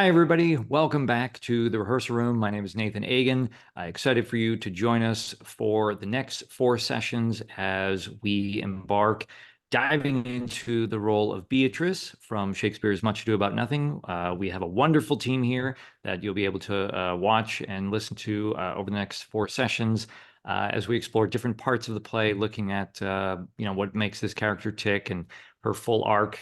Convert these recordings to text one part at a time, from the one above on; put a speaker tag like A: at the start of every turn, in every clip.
A: Hi, everybody. Welcome back to the rehearsal room. My name is Nathan Agan. Excited for you to join us for the next 4 sessions as we embark diving into the role of Beatrice from Shakespeare's Much Ado About Nothing. We have a wonderful team here that you'll be able to watch and listen to over the next 4 sessions as we explore different parts of the play, looking at what makes this character tick and her full arc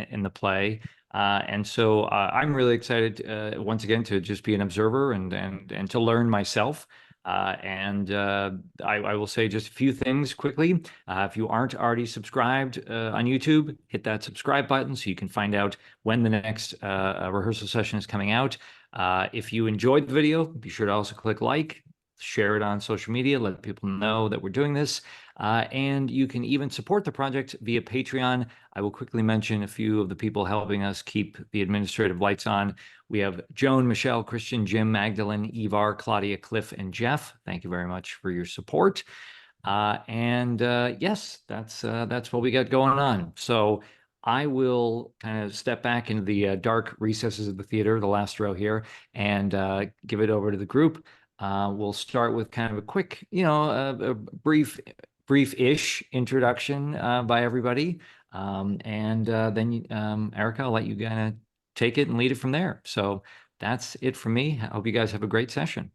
A: in the play. And so I'm really excited once again to just be an observer and to learn myself. I will say just a few things quickly. If you aren't already subscribed on YouTube, hit that subscribe button so you can find out when the next rehearsal session is coming out. If you enjoyed the video, be sure to also click like, share it on social media, let people know that we're doing this. And you can even support the project via Patreon. I will quickly mention a few of the people helping us keep the administrative lights on. We have Joan, Michele, Christion, Jim, Magdalen, Ivar, Claudia, Clif, and Jeff. Thank you very much for your support. Yes, that's what we got going on. So I will kind of step back into the dark recesses of the theater, the last row here, and give it over to the group. We'll start with kind of a quick, a brief-ish introduction by everybody. Then Erika, I'll let you kind of take it and lead it from there. So that's it for me. I hope you guys have a great session.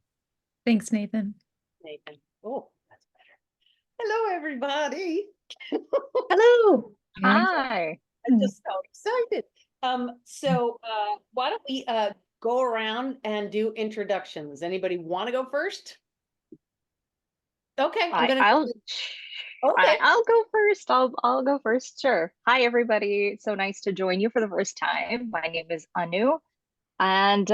B: Thanks, Nathan.
C: Oh, that's better. Hello, everybody.
D: Hello. Hi.
C: I'm just so excited. Why don't we go around and do introductions? Anybody want to go first? Okay,
D: I'll go first. I'll go first. Sure. Hi, everybody. It's so nice to join you for the first time. My name is Anu. And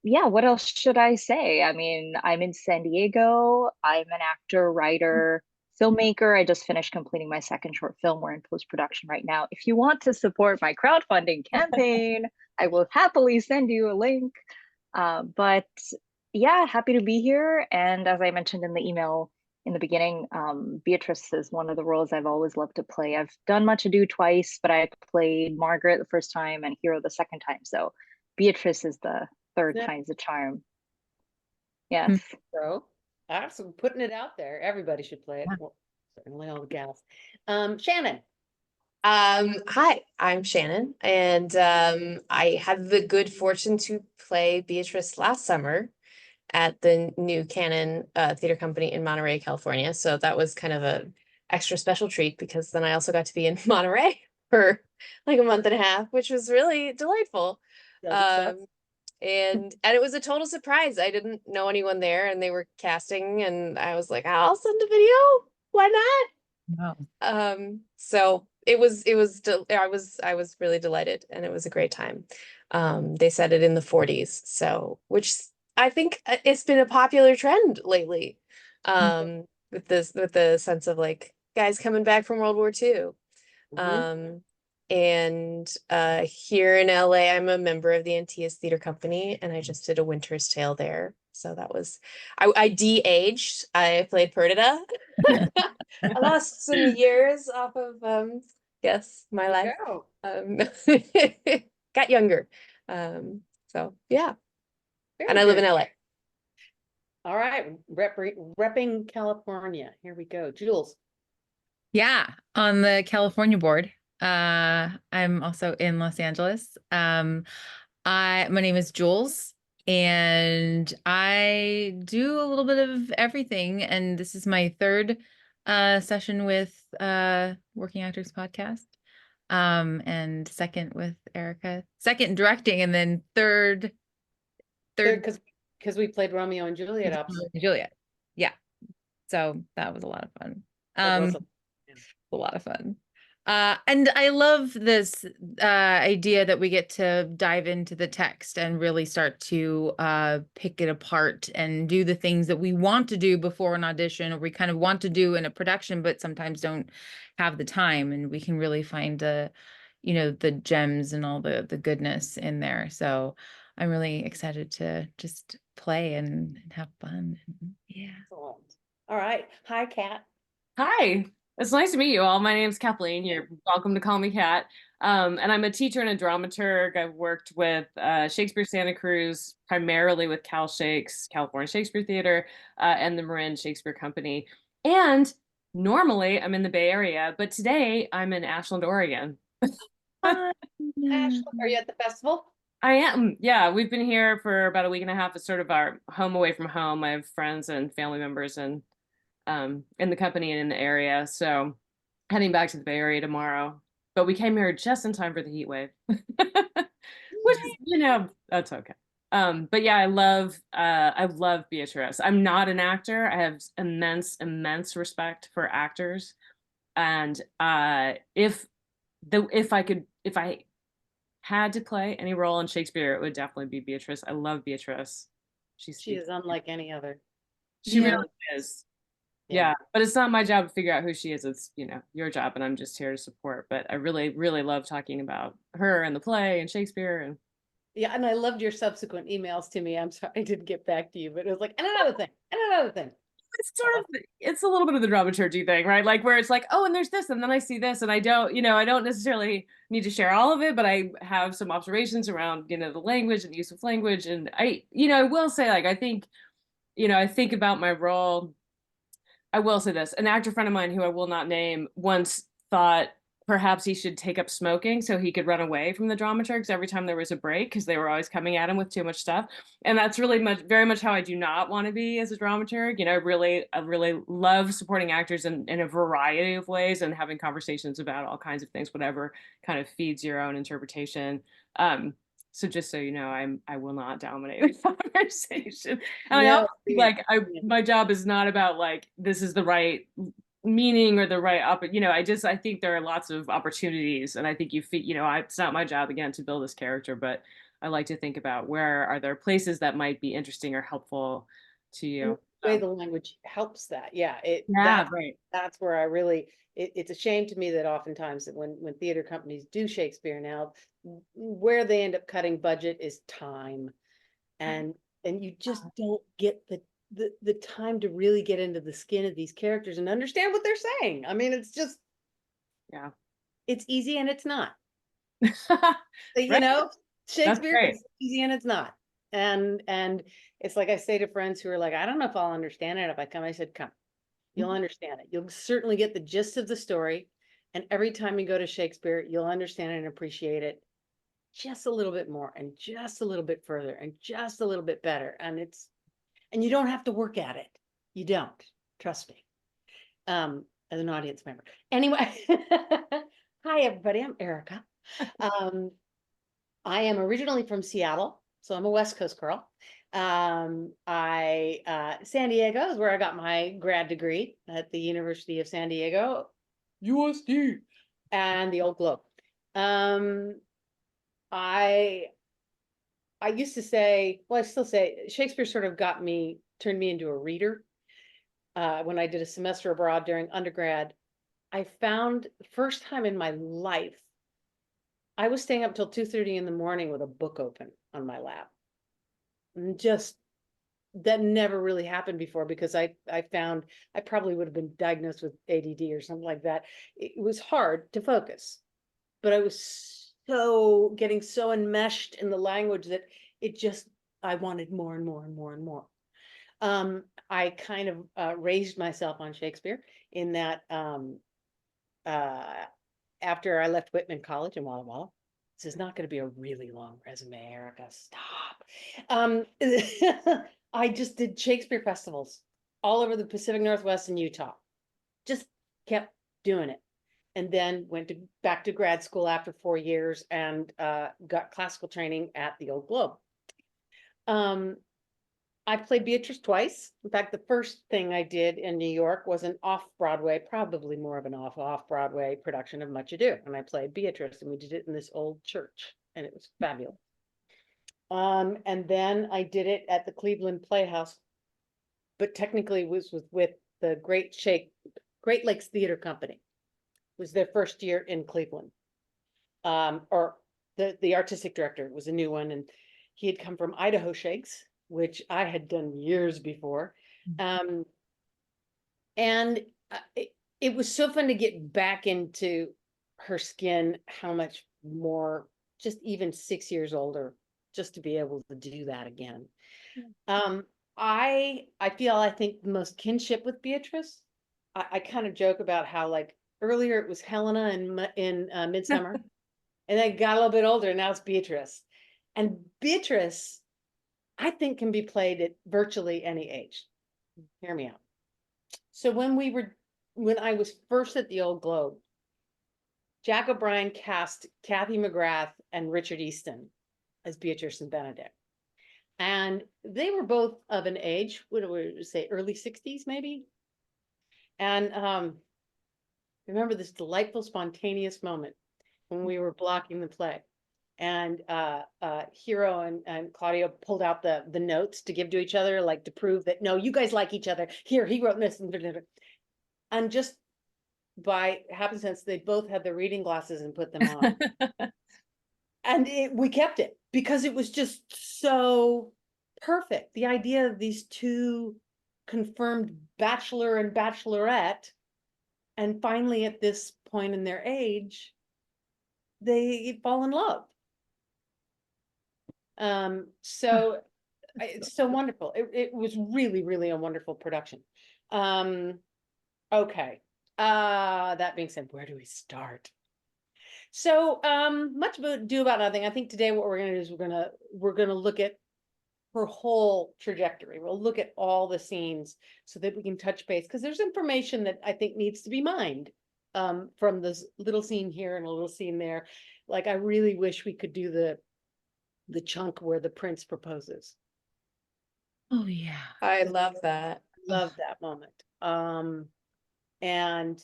D: yeah, what else should I say? I mean, I'm in San Diego. I'm an actor, writer, filmmaker. I just finished completing my second short film. We're in post-production right now. If you want to support my crowdfunding campaign, I will happily send you a link. But yeah, happy to be here. And as I mentioned in the email in the beginning, Beatrice is one of the roles I've always loved to play. I've done Much Ado twice, but I played Margaret the first time and Hero the second time. So Beatrice is the third time's a charm. Yes.
C: So awesome, putting it out there. Everybody should play it. Well, certainly all the gals. Shannon.
E: Hi, I'm Shannon, and I had the good fortune to play Beatrice last summer at the new Canon Theater Company in Monterey, California. So that was kind of a extra special treat because then I also got to be in Monterey for like a month and a half, which was really delightful. And it was a total surprise. I didn't know anyone there, and they were casting, and I was like, I'll send a video. Why not?
B: Wow.
E: So I was really delighted, and it was a great time. They said it in the 40s, so which I think it's been a popular trend lately. With the sense of like guys coming back from World War II. And here in LA, I'm a member of the Antias Theater Company, and I just did A Winter's Tale there. So that was, I de-aged. I played Perdita. I lost some years off of, my life. Got younger. So yeah. And I live in LA.
C: All right, repping California. Here we go. Juls.
B: Yeah, on the California board. I'm also in Los Angeles. My name is Juls, and I do a little bit of everything. And this is my third session with Working Actors Podcast, and second with Erika. Second directing, and then third
C: because we played Romeo and Juliet.
B: Yeah. So that was a lot of fun. A lot of fun. And I love this idea that we get to dive into the text and really start to pick it apart and do the things that we want to do before an audition, or we kind of want to do in a production, but sometimes don't have the time. And we can really find the gems and all the goodness in there. So I'm really excited to just play and have fun. Yeah.
C: Excellent. All right. Hi, Kat.
F: Hi. It's nice to meet you all. My name's Cathleen. You're welcome to call me Kat. And I'm a teacher and a dramaturg. I've worked with Shakespeare Santa Cruz, primarily with Cal Shakes, California Shakespeare Theater, and the Marin Shakespeare Company. And normally I'm in the Bay Area, but today I'm in Ashland, Oregon.
C: Ashland, are you at the festival?
F: I am. Yeah, we've been here for about a week and a half. It's sort of our home away from home. I have friends and family members and in the company and in the area. So heading back to the Bay Area tomorrow. But we came here just in time for the heat wave. Which is, that's okay. But yeah, I love Beatrice. I'm not an actor. I have immense respect for actors. And if I had to play any role in Shakespeare, it would definitely be Beatrice. I love Beatrice.
C: She is unlike any other.
F: She really is. Yeah, but it's not my job to figure out who she is. It's, your job, and I'm just here to support. But I really, really love talking about her and the play and Shakespeare. And
C: yeah, and I loved your subsequent emails to me. I'm sorry I didn't get back to you, but it was like, and another thing, and another thing.
F: It's a little bit of the dramaturgy thing, right? Like where it's like, oh, and there's this, and then I see this, and I don't necessarily need to share all of it, but I have some observations around, the language and the use of language. And I will say, like, I think about my role. I will say this, an actor friend of mine who I will not name once thought perhaps he should take up smoking so he could run away from the dramaturgs every time there was a break, because they were always coming at him with too much stuff. And that's very much how I do not want to be as a dramaturg. I really love supporting actors in a variety of ways and having conversations about all kinds of things, whatever kind of feeds your own interpretation. So just so you know, I will not dominate the conversation. And
C: No,
F: my job is not about like, this is the right meaning or the right I think there are lots of opportunities, and I think it's not my job again to build this character, but I like to think about where are there places that might be interesting or helpful to you.
C: The way the language helps that. Yeah.
F: Right.
C: That's where I really, it's a shame to me that oftentimes that when theater companies do Shakespeare now, where they end up cutting budget is time. And you just don't get the time to really get into the skin of these characters and understand what they're saying. I mean, it's just, it's easy and it's not.
F: Right.
C: Shakespeare is easy and it's not. And it's like I say to friends who are like, I don't know if I'll understand it if I come. I said, come, you'll understand it. You'll certainly get the gist of the story. And every time you go to Shakespeare, you'll understand and appreciate it just a little bit more and just a little bit further and just a little bit better. And you don't have to work at it. You don't, trust me. As an audience member. Anyway, hi everybody, I'm Erika. I am originally from Seattle, so I'm a West Coast girl. San Diego is where I got my grad degree at the University of San Diego, USD, and the Old Globe. I used to say, well, I still say, Shakespeare sort of turned me into a reader. When I did a semester abroad during undergrad, I found the first time in my life, I was staying up till 2:30 in the morning with a book open on my lap. And just, that never really happened before, because I found I probably would have been diagnosed with ADD or something like that. It was hard to focus, but I was getting so enmeshed in the language that I wanted more and more and more and more. I kind of raised myself on Shakespeare in that after I left Whitman College in Walla Walla. This is not going to be a really long resume, Erika. Stop. I just did Shakespeare festivals all over the Pacific Northwest and Utah. Just kept doing it. And then went back to grad school after 4 years and got classical training at the Old Globe. I played Beatrice twice. In fact, the first thing I did in New York was an off-Broadway, probably more of an off-Broadway production of Much Ado. And I played Beatrice, and we did it in this old church, and it was fabulous. And then I did it at the Cleveland Playhouse, but technically was with the Great Lakes Theater Company. It was their first year in Cleveland. Or the artistic director was a new one, and he had come from Idaho Shakes, which I had done years before. And it was so fun to get back into her skin, how much more, just even 6 years older, just to be able to do that again. I think the most kinship with Beatrice. I kind of joke about how, like, earlier it was Helena in Midsummer, and then got a little bit older, and now it's Beatrice. And Beatrice, I think, can be played at virtually any age. Hear me out. So when I was first at the Old Globe, Jack O'Brien cast Kathy McGrath and Richard Easton as Beatrice and Benedict. And they were both of an age, what do we say, early 60s maybe? And remember this delightful, spontaneous moment when we were blocking the play. And Hero and Claudio pulled out the notes to give to each other, like to prove that, no, you guys like each other. Here, he wrote this. And just by happenstance, they both had their reading glasses and put them on. And we kept it because it was just so perfect. The idea of these two confirmed bachelor and bachelorette, and finally at this point in their age, they fall in love. So it's so wonderful. It was really, really a wonderful production. Okay. That being said, where do we start? So much ado about nothing. I think today what we're gonna do is we're gonna look at her whole trajectory. We'll look at all the scenes so that we can touch base, because there's information that I think needs to be mined from this little scene here and a little scene there. Like, I really wish we could do the chunk where the prince proposes.
B: Oh yeah.
E: I love that.
C: Love that moment. And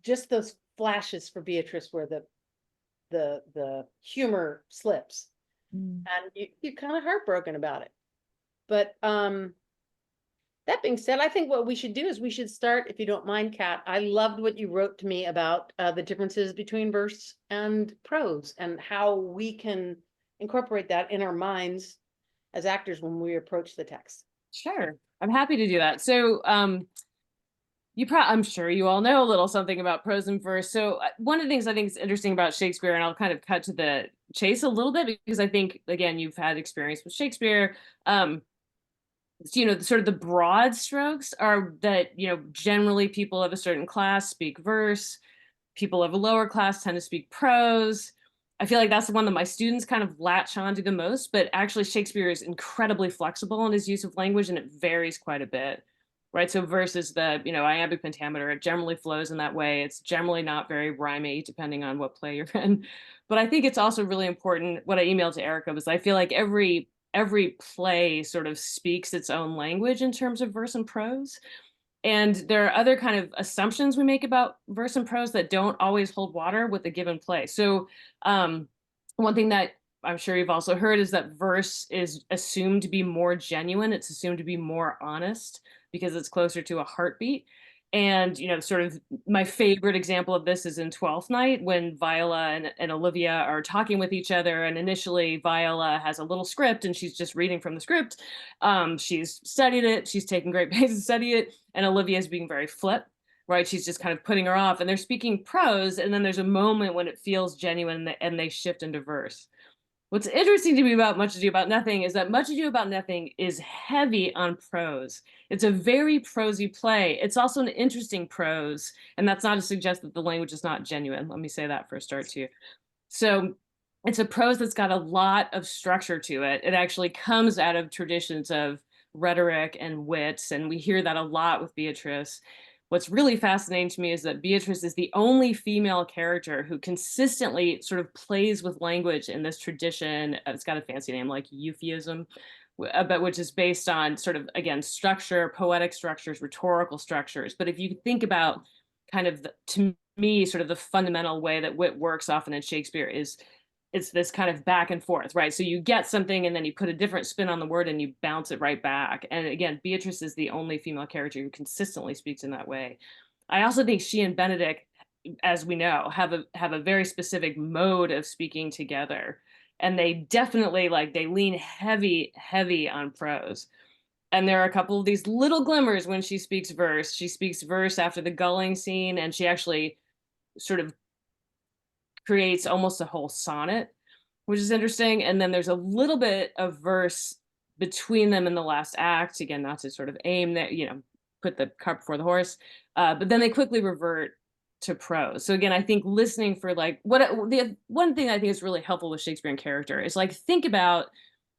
C: just those flashes for Beatrice where the humor slips, and you're kind of heartbroken about it. But that being said, I think what we should do is we should start, if you don't mind, Kat. I loved what you wrote to me about the differences between verse and prose, and how we can incorporate that in our minds as actors when we approach the text.
F: Sure, I'm happy to do that. So I'm sure you all know a little something about prose and verse. So one of the things I think is interesting about Shakespeare, and I'll kind of cut to the chase a little bit, because I think, again, you've had experience with Shakespeare. Sort of the broad strokes are that, generally people of a certain class speak verse, people of a lower class tend to speak prose. I feel like that's the one that my students kind of latch onto the most, but actually Shakespeare is incredibly flexible in his use of language, and it varies quite a bit, right? So verse is the, iambic pentameter. It generally flows in that way. It's generally not very rhymey, depending on what play you're in. But I think it's also really important, what I emailed to Erika was, I feel like every play sort of speaks its own language in terms of verse and prose. And there are other kind of assumptions we make about verse and prose that don't always hold water with a given play. So one thing that I'm sure you've also heard is that verse is assumed to be more genuine. It's assumed to be more honest because it's closer to a heartbeat. And, sort of my favorite example of this is in Twelfth Night, when Viola and Olivia are talking with each other. And initially Viola has a little script and she's just reading from the script. She's studied it. She's taken great pains to study it. And Olivia is being very flip, right? She's just kind of putting her off, and they're speaking prose. And then there's a moment when it feels genuine and they shift into verse. What's interesting to me about Much Ado About Nothing is that Much Ado About Nothing is heavy on prose. It's a very prosy play. It's also an interesting prose, and that's not to suggest that the language is not genuine. Let me say that for a start too. So it's a prose that's got a lot of structure to it. It actually comes out of traditions of rhetoric and wit, and we hear that a lot with Beatrice. What's really fascinating to me is that Beatrice is the only female character who consistently sort of plays with language in this tradition. It's got a fancy name like euphuism, but which is based on sort of, again, structure, poetic structures, rhetorical structures. But if you think about kind of, to me, sort of the fundamental way that wit works often in Shakespeare is it's this kind of back and forth, right? So you get something and then you put a different spin on the word and you bounce it right back. And again, Beatrice is the only female character who consistently speaks in that way. I also think she and Benedict, as we know, have a very specific mode of speaking together. And they definitely, they lean heavy on prose. And there are a couple of these little glimmers when she speaks verse. She speaks verse after the gulling scene, and she actually sort of creates almost a whole sonnet, which is interesting. And then there's a little bit of verse between them in the last act. Again, not to sort of aim that, put the cart before the horse, but then they quickly revert to prose. So again, I think listening for like the one thing I think is really helpful with Shakespearean character is like, think about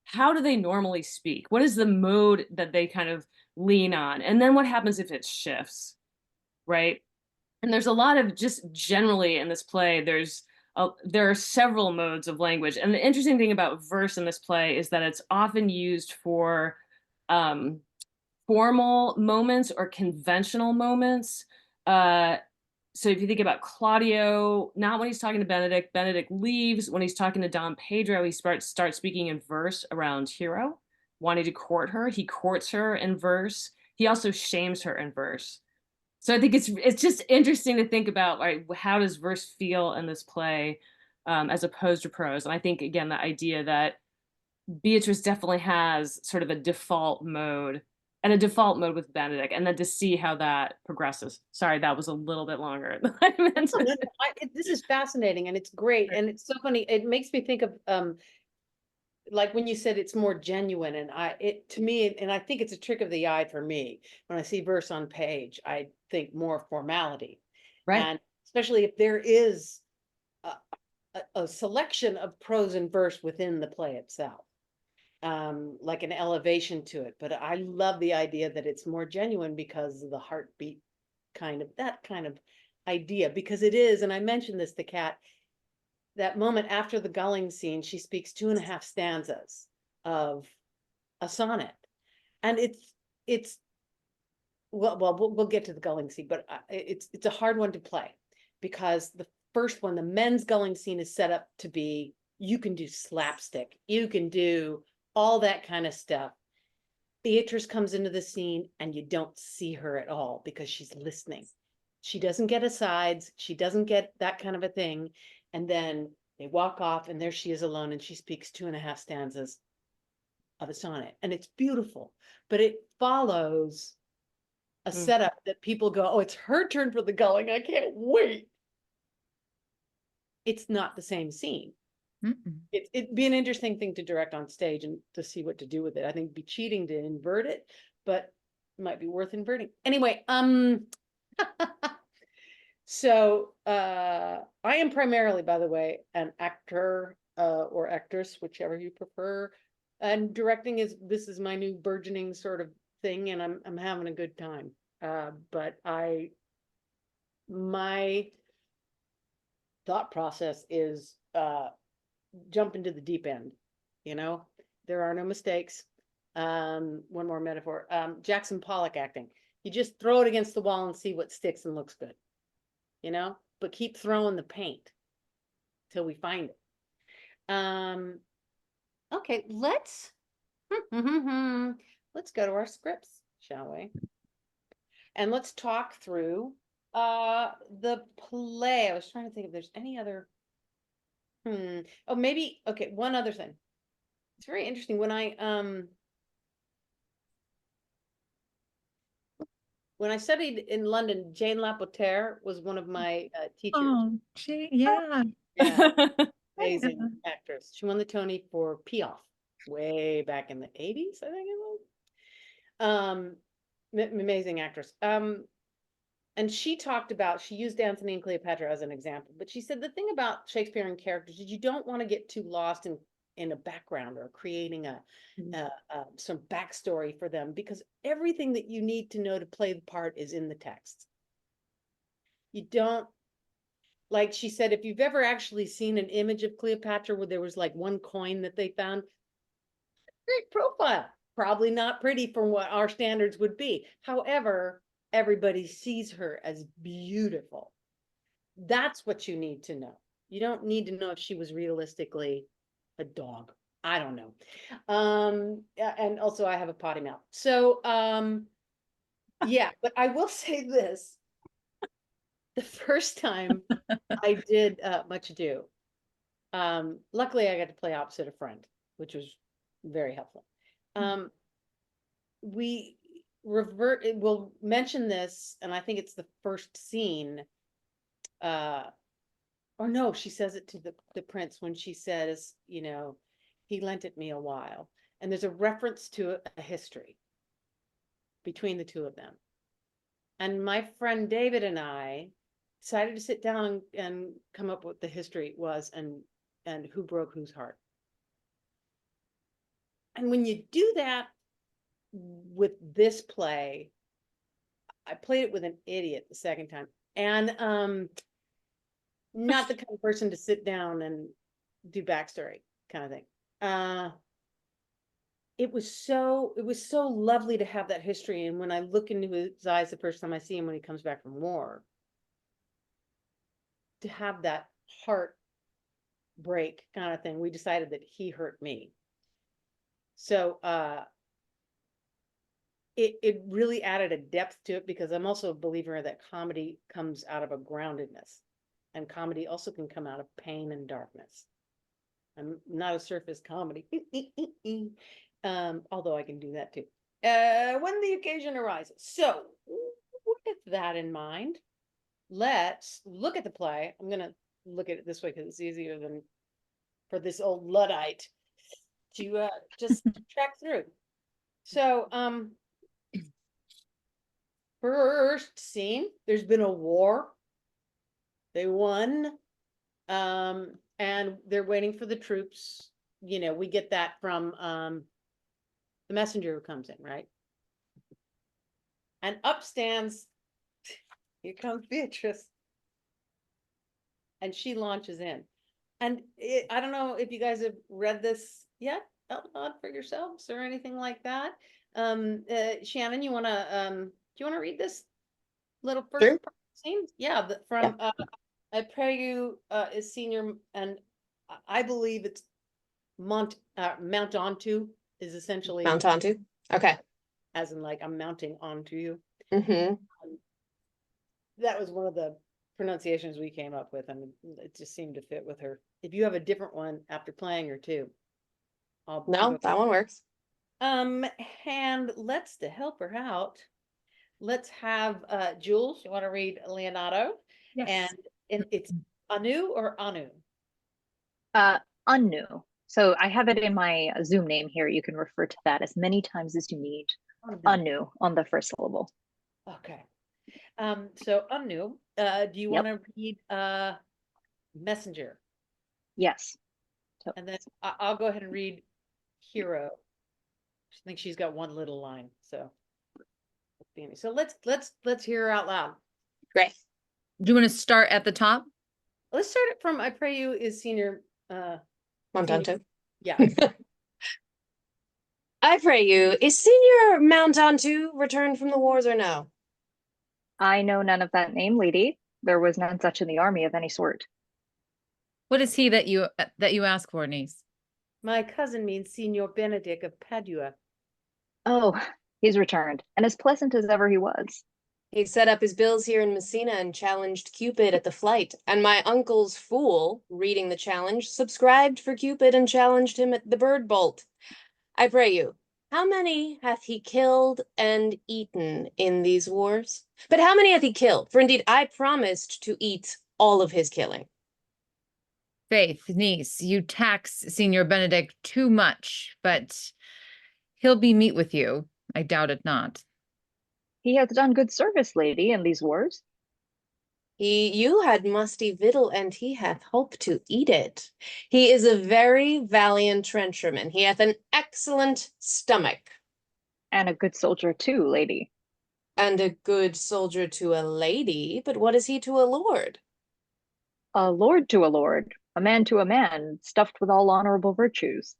F: how do they normally speak? What is the mode that they kind of lean on? And then what happens if it shifts, right? And there's a lot of just generally in this play, there are several modes of language. And the interesting thing about verse in this play is that it's often used for formal moments or conventional moments. So if you think about Claudio, not when he's talking to Benedict leaves. When he's talking to Don Pedro, he starts speaking in verse around Hero, wanting to court her. He courts her in verse. He also shames her in verse. So I think it's just interesting to think about, right, how does verse feel in this play as opposed to prose? And I think, again, the idea that Beatrice definitely has sort of a default mode and a default mode with Benedict, and then to see how that progresses. Sorry, that was a little bit longer than I meant.
C: This is fascinating, and it's great, and it's so funny. It makes me think of like when you said it's more genuine, and to me, and I think it's a trick of the eye for me. When I see verse on page, I think more formality,
B: Right.
C: And especially if there is a selection of prose and verse within the play itself. Like an elevation to it. But I love the idea that it's more genuine because of the heartbeat that kind of idea, because it is, and I mentioned this to Kat, that moment after the gulling scene, she speaks 2.5 stanzas of a sonnet. And it's we'll get to the gulling scene, but it's a hard one to play, because the first one, the men's gulling scene, is set up to be, you can do slapstick, you can do all that kind of stuff. Beatrice comes into the scene and you don't see her at all because she's listening. She doesn't get asides. She doesn't get that kind of a thing. And then they walk off and there she is alone, and she speaks 2.5 stanzas of a sonnet. And it's beautiful, but it follows a setup that people go, oh, it's her turn for the gulling. I can't wait. It's not the same scene. It'd be an interesting thing to direct on stage and to see what to do with it. I think it'd be cheating to invert it, but it might be worth inverting. Anyway, so I am primarily, by the way, an actor or actress, whichever you prefer. And directing this is my new burgeoning sort of thing, and I'm having a good time. But my thought process is jump into the deep end. There are no mistakes. One more metaphor, Jackson Pollock acting. You just throw it against the wall and see what sticks and looks good, but keep throwing the paint till we find it. Okay, let's go to our scripts, shall we? And let's talk through the play. I was trying to think if there's any other oh, maybe, okay, one other thing. It's very interesting. When I studied in London, Jane Lapotaire was one of my teachers.
B: Oh, yeah.
C: Yeah. Amazing actress. She won the Tony for Piaf way back in the 80s, I think it was. Amazing actress. And she talked about, she used Antony and Cleopatra as an example, but she said the thing about Shakespearean characters is you don't want to get too lost in a background or creating some backstory for them, because everything that you need to know to play the part is in the text. You don't, like she said, if you've ever actually seen an image of Cleopatra where there was like one coin that they found, great profile, probably not pretty from what our standards would be. However, everybody sees her as beautiful. That's what you need to know. You don't need to know if she was realistically a dog. I don't know. And also I have a potty mouth. So, yeah, but I will say this. The first time I did Much Ado, luckily I got to play opposite a friend, which was very helpful. we revert, we'll mention this, and I think it's the first scene. Or no, she says it to the prince when she says, you know, he lent it me a while. And there's a reference to a history between the two of them. And my friend David and I decided to sit down and come up with the history was and who broke whose heart. And when you do that with this play, I played it with an idiot the second time. And not the kind of person to sit down and do backstory kind of thing. It was so lovely to have that history. And when I look into his eyes the first time I see him when he comes back from war, to have that heart break kind of thing, we decided that he hurt me. So it really added a depth to it, because I'm also a believer that comedy comes out of a groundedness, and comedy also can come out of pain and darkness. I'm not a surface comedy, although I can do that too, when the occasion arises. So with that in mind, let's look at the play. I'm gonna look at it this way because it's easier than for this old Luddite to just track through. So first scene, there's been a war. They won. And they're waiting for the troops. You know, we get that from the messenger who comes in, right? And up stands, here comes Beatrice. And she launches in. And I don't know if you guys have read this yet out loud for yourselves or anything like that. Shannon, you wanna do you want to read this little first
E: Sure.
C: scene? Yeah, from I pray you is senior, and I believe it's mount onto is essentially
E: Mount onto. Okay.
C: as in like I'm mounting onto you.
E: Mm-hmm.
C: That was one of the pronunciations we came up with, and it just seemed to fit with her. If you have a different one after playing her too,
E: No, that one works.
C: And let's, to help her out, let's have Juls. You want to read Leonardo?
D: Yes.
C: And it's Anu or Anu?
D: Anu. So I have it in my Zoom name here. You can refer to that as many times as you need. Anu on the first syllable.
C: Okay. So Anu, do you want to read Messenger?
D: Yes. So,
C: And then I'll go ahead and read Hero. I think she's got one little line. So let's hear her out loud.
E: Great.
B: Do you want to start at the top?
C: Let's start it from I pray you is senior
E: Mount onto.
C: Yeah.
E: I pray you, is Senior Mount onto returned from the wars or no?
D: I know none of that name, lady. There was none such in the army of any sort.
B: What is he that you ask for, niece?
C: My cousin means Signor Benedict of Padua.
D: Oh, he's returned, and as pleasant as ever he was.
E: He set up his bills here in Messina and challenged Cupid at the flight, and my uncle's fool, reading the challenge, subscribed for Cupid and challenged him at the bird bolt. I pray you, how many hath he killed and eaten in these wars? But how many hath he killed? For indeed I promised to eat all of his killing.
B: Faith, niece, you tax Senior Benedict too much, but he'll be meet with you. I doubt it not.
D: He hath done good service, lady, in these wars.
E: You had musty victual, and he hath hope to eat it. He is a very valiant trencherman. He hath an excellent stomach.
D: And a good soldier too, lady.
E: And a good soldier to a lady, but what is he to a lord?
D: A lord to a lord, a man to a man, stuffed with all honorable virtues.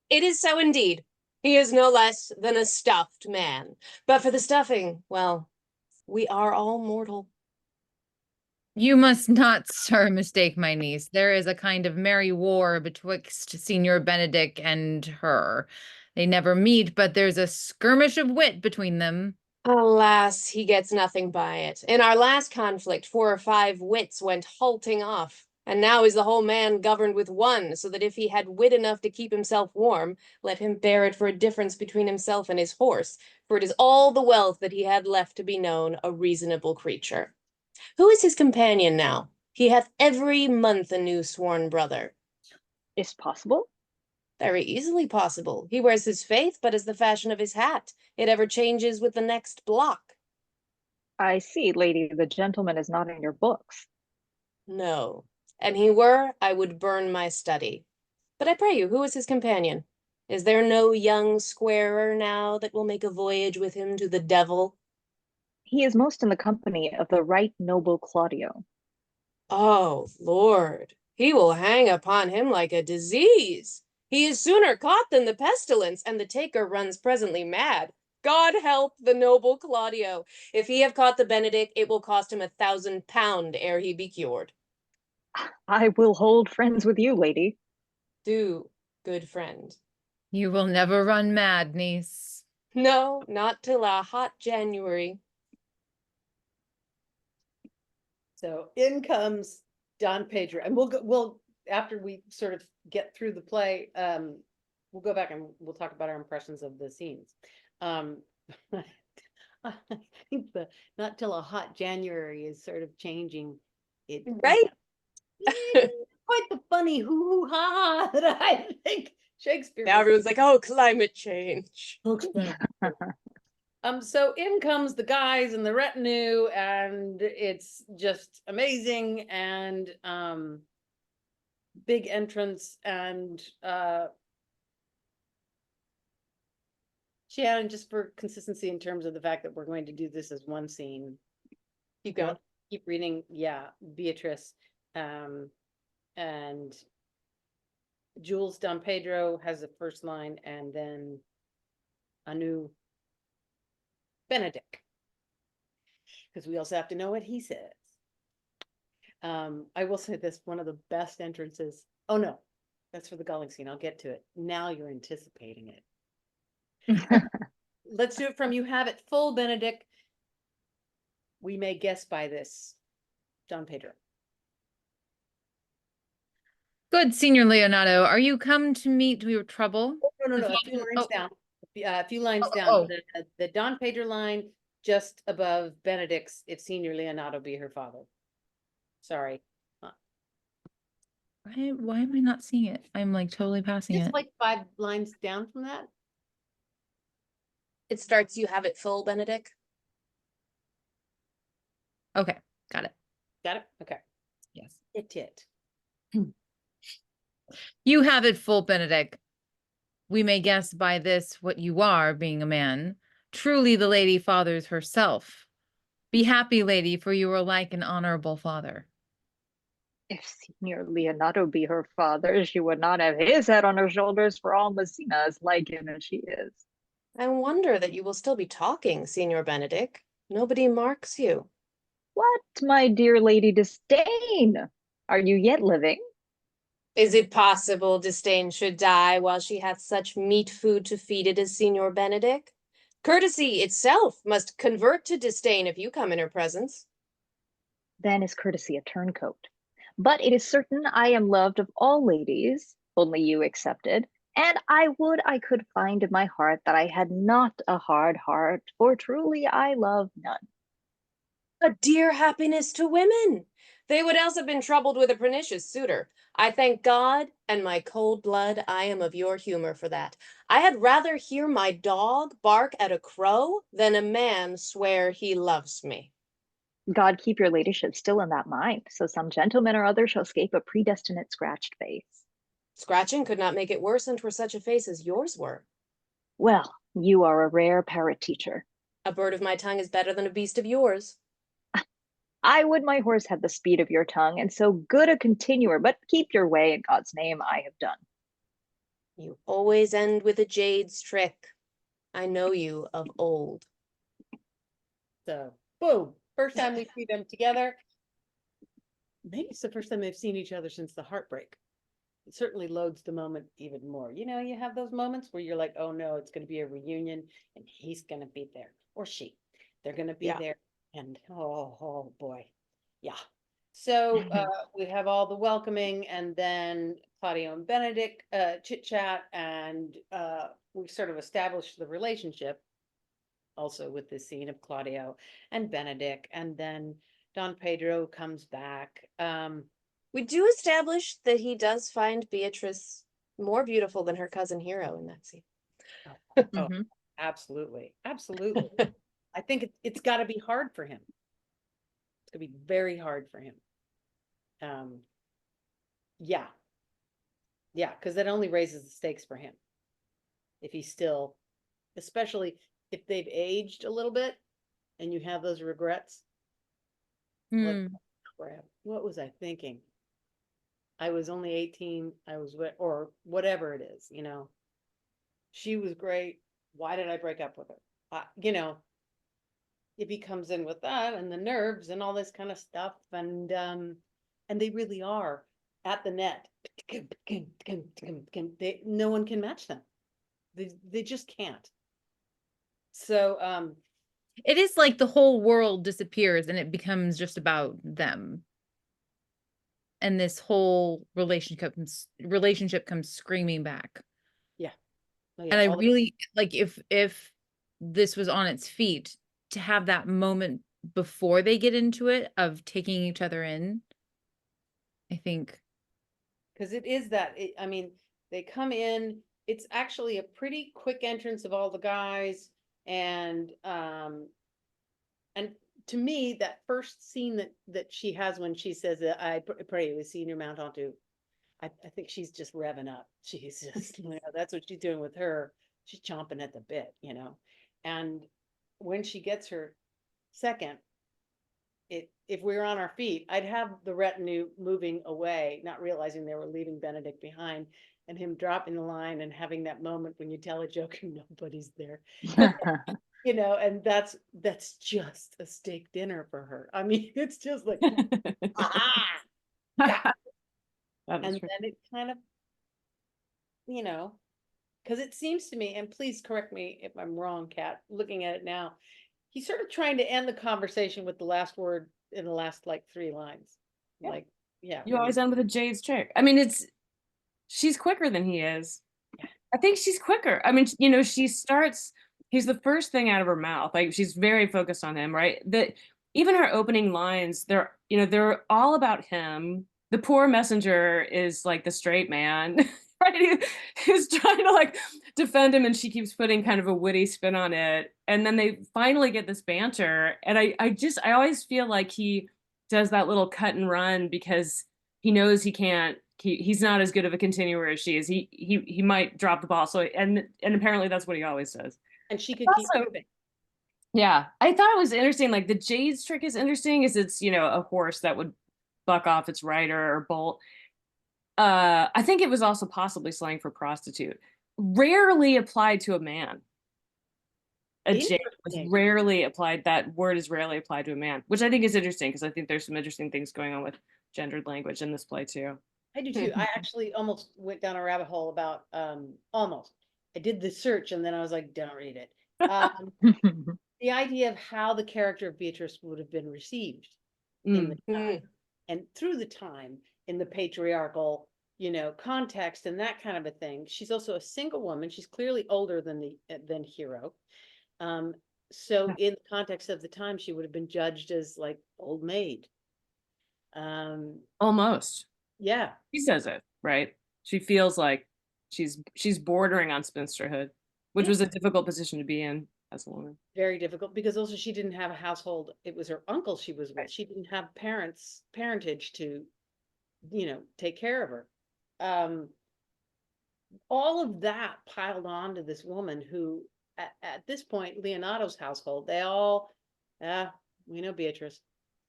E: It is so indeed. He is no less than a stuffed man. But for the stuffing, well, we are all mortal.
B: You must not, sir, mistake my niece. There is a kind of merry war betwixt Senior Benedict and her. They never meet, but there's a skirmish of wit between them.
E: Alas, he gets nothing by it. In our last conflict, 4 or 5 wits went halting off. And now is the whole man governed with one, so that if he had wit enough to keep himself warm, let him bear it for a difference between himself and his horse, for it is all the wealth that he had left to be known a reasonable creature. Who is his companion now? He hath every month a new sworn brother.
D: Is possible?
E: Very easily possible. He wears his faith, but as the fashion of his hat, it ever changes with the next block.
D: I see, lady, the gentleman is not in your books.
E: No, and he were, I would burn my study. But I pray you, who is his companion? Is there no young squarer now that will make a voyage with him to the devil?
D: He is most in the company of the right noble Claudio.
E: Oh, Lord, he will hang upon him like a disease. He is sooner caught than the pestilence, and the taker runs presently mad. God help the noble Claudio. If he have caught the Benedict, it will cost him £1,000 ere he be cured.
D: I will hold friends with you, lady.
E: Do, good friend.
B: You will never run mad, niece.
E: No, not till a hot January.
C: So in comes Don Pedro, and we'll after we sort of get through the play, we'll go back and we'll talk about our impressions of the scenes. I think the not till a hot January is sort of changing it,
E: right?
C: Quite the funny hoo ha that I think Shakespeare.
E: Now everyone's like, oh, climate change.
C: So in comes the guys and the retinue, and it's just amazing, and big entrance, and Shannon, just for consistency in terms of the fact that we're going to do this as one scene.
E: Keep going.
C: Keep reading, yeah, Beatrice, and Juls Don Pedro has the first line, and then Anu Benedict, because we also have to know what he says. I will say this, one of the best entrances. Oh no, that's for the gulling scene. I'll get to it. Now you're anticipating it. Let's do it from you have it full, Benedict. We may guess by this, Don Pedro.
B: Good, Senior Leonardo. Are you come to meet your trouble?
C: No, a few lines down. A few lines down. The Don Pedro line just above Benedict's, if Senior Leonardo be her father. Sorry.
B: Why am I not seeing it? I'm like totally passing
C: Just
B: it.
C: like 5 lines down from that.
E: It starts, you have it full, Benedict.
B: Okay, got it.
C: Got it? Okay.
B: Yes.
C: It.
B: You have it full, Benedict. We may guess by this what you are, being a man. Truly the lady fathers herself. Be happy, lady, for you are like an honorable father.
D: If Signor Leonardo be her father, she would not have his head on her shoulders, for all Messina is like him as she is.
E: I wonder that you will still be talking, Signor Benedict. Nobody marks you.
D: What, my dear Lady Disdain? Are you yet living?
E: Is it possible Disdain should die while she hath such meat food to feed it as Signor Benedict? Courtesy itself must convert to disdain if you come in her presence.
D: Then is courtesy a turncoat. But it is certain I am loved of all ladies, only you excepted, and I would I could find in my heart that I had not a hard heart, for truly I love none.
E: A dear happiness to women! They would else have been troubled with a pernicious suitor. I thank God and my cold blood I am of your humor for that. I had rather hear my dog bark at a crow than a man swear he loves me.
D: God keep your ladyship still in that mind, so some gentleman or other shall escape a predestinate scratched face.
E: Scratching could not make it worse, and 'twere such a face as yours were.
D: Well, you are a rare parrot teacher.
E: A bird of my tongue is better than a beast of yours.
D: I would my horse had the speed of your tongue, and so good a continuer, but keep your way, in God's name I have done.
E: You always end with a jade's trick. I know you of old.
C: So, boom. First time we see them together. Maybe it's the first time they've seen each other since the heartbreak. It certainly loads the moment even more. You know, you have those moments where you're like, oh no, it's going to be a reunion and he's going to be there, or she. They're going to be there. And oh boy. Yeah. So we have all the welcoming, and then Claudio and Benedict chit chat, and we sort of established the relationship also with this scene of Claudio and Benedict, and then Don Pedro comes back.
E: We do establish that he does find Beatrice more beautiful than her cousin Hero in that scene.
C: Oh, absolutely. Absolutely. I think it's got to be hard for him. It's going to be very hard for him. Yeah. Yeah, because that only raises the stakes for him. If he's still, especially if they've aged a little bit and you have those regrets. Like, what was I thinking? I was only 18. I was, or whatever it is, you know. She was great. Why did I break up with her? You know, if he comes in with that and the nerves and all this kind of stuff, and they really are at the net. No one can match them. They just can't. So
B: it is like the whole world disappears and it becomes just about them. And this whole relationship comes screaming back.
C: Yeah. Oh, yeah,
B: and I really like if this was on its feet, to have that moment before they get into it of taking each other in, I think.
C: Because it is that, I mean, they come in, it's actually a pretty quick entrance of all the guys, and to me, that first scene that she has when she says, I pray you see your mount onto, I think she's just revving up. She's just, you know, that's what she's doing with her. She's chomping at the bit, you know. And when she gets her second, if we were on our feet, I'd have the retinue moving away, not realizing they were leaving Benedict behind, and him dropping the line and having that moment when you tell a joke and nobody's there. You know, and that's just a steak dinner for her. I mean, it's just like, yeah. And then it kind of, you know, because it seems to me, and please correct me if I'm wrong, Kat, looking at it now, he's sort of trying to end the conversation with the last word in the last like 3 lines. Yeah. Like, yeah.
F: You always end with a Jade's trick. I mean, she's quicker than he is. Yeah. I think she's quicker. I mean, you know, he's the first thing out of her mouth. Like, she's very focused on him, right? That even her opening lines, they're all about him. The poor messenger is like the straight man, right? He's trying to like defend him, and she keeps putting kind of a witty spin on it. And then they finally get this banter. And I always feel like he does that little cut and run because he knows he's not as good of a continuer as she is. He might drop the ball. So and apparently that's what he always does.
C: And she could keep moving.
F: Yeah, I thought it was interesting. Like, the Jade's trick is interesting, is it's, you know, a horse that would buck off its rider or bolt. I think it was also possibly slang for prostitute. Rarely applied to a man. A Jade was rarely applied. That word is rarely applied to a man, which I think is interesting because I think there's some interesting things going on with gendered language in this play too.
C: I do too. I actually almost went down a rabbit hole about almost. I did the search and then I was like, don't read it. The idea of how the character of Beatrice would have been received in the time, and through the time in the patriarchal, you know, context and that kind of a thing. She's also a single woman. She's clearly older than Hero. So in the context of the time, she would have been judged as like old maid.
F: Almost.
C: Yeah.
F: She says it, right? She feels like she's bordering on spinsterhood, which was a difficult position to be in as a woman.
C: Very difficult, because also she didn't have a household. It was her uncle she was with. Right. She didn't have parentage to, you know, take care of her. All of that piled on to this woman who, at this point, Leonato's household, they all, we know Beatrice,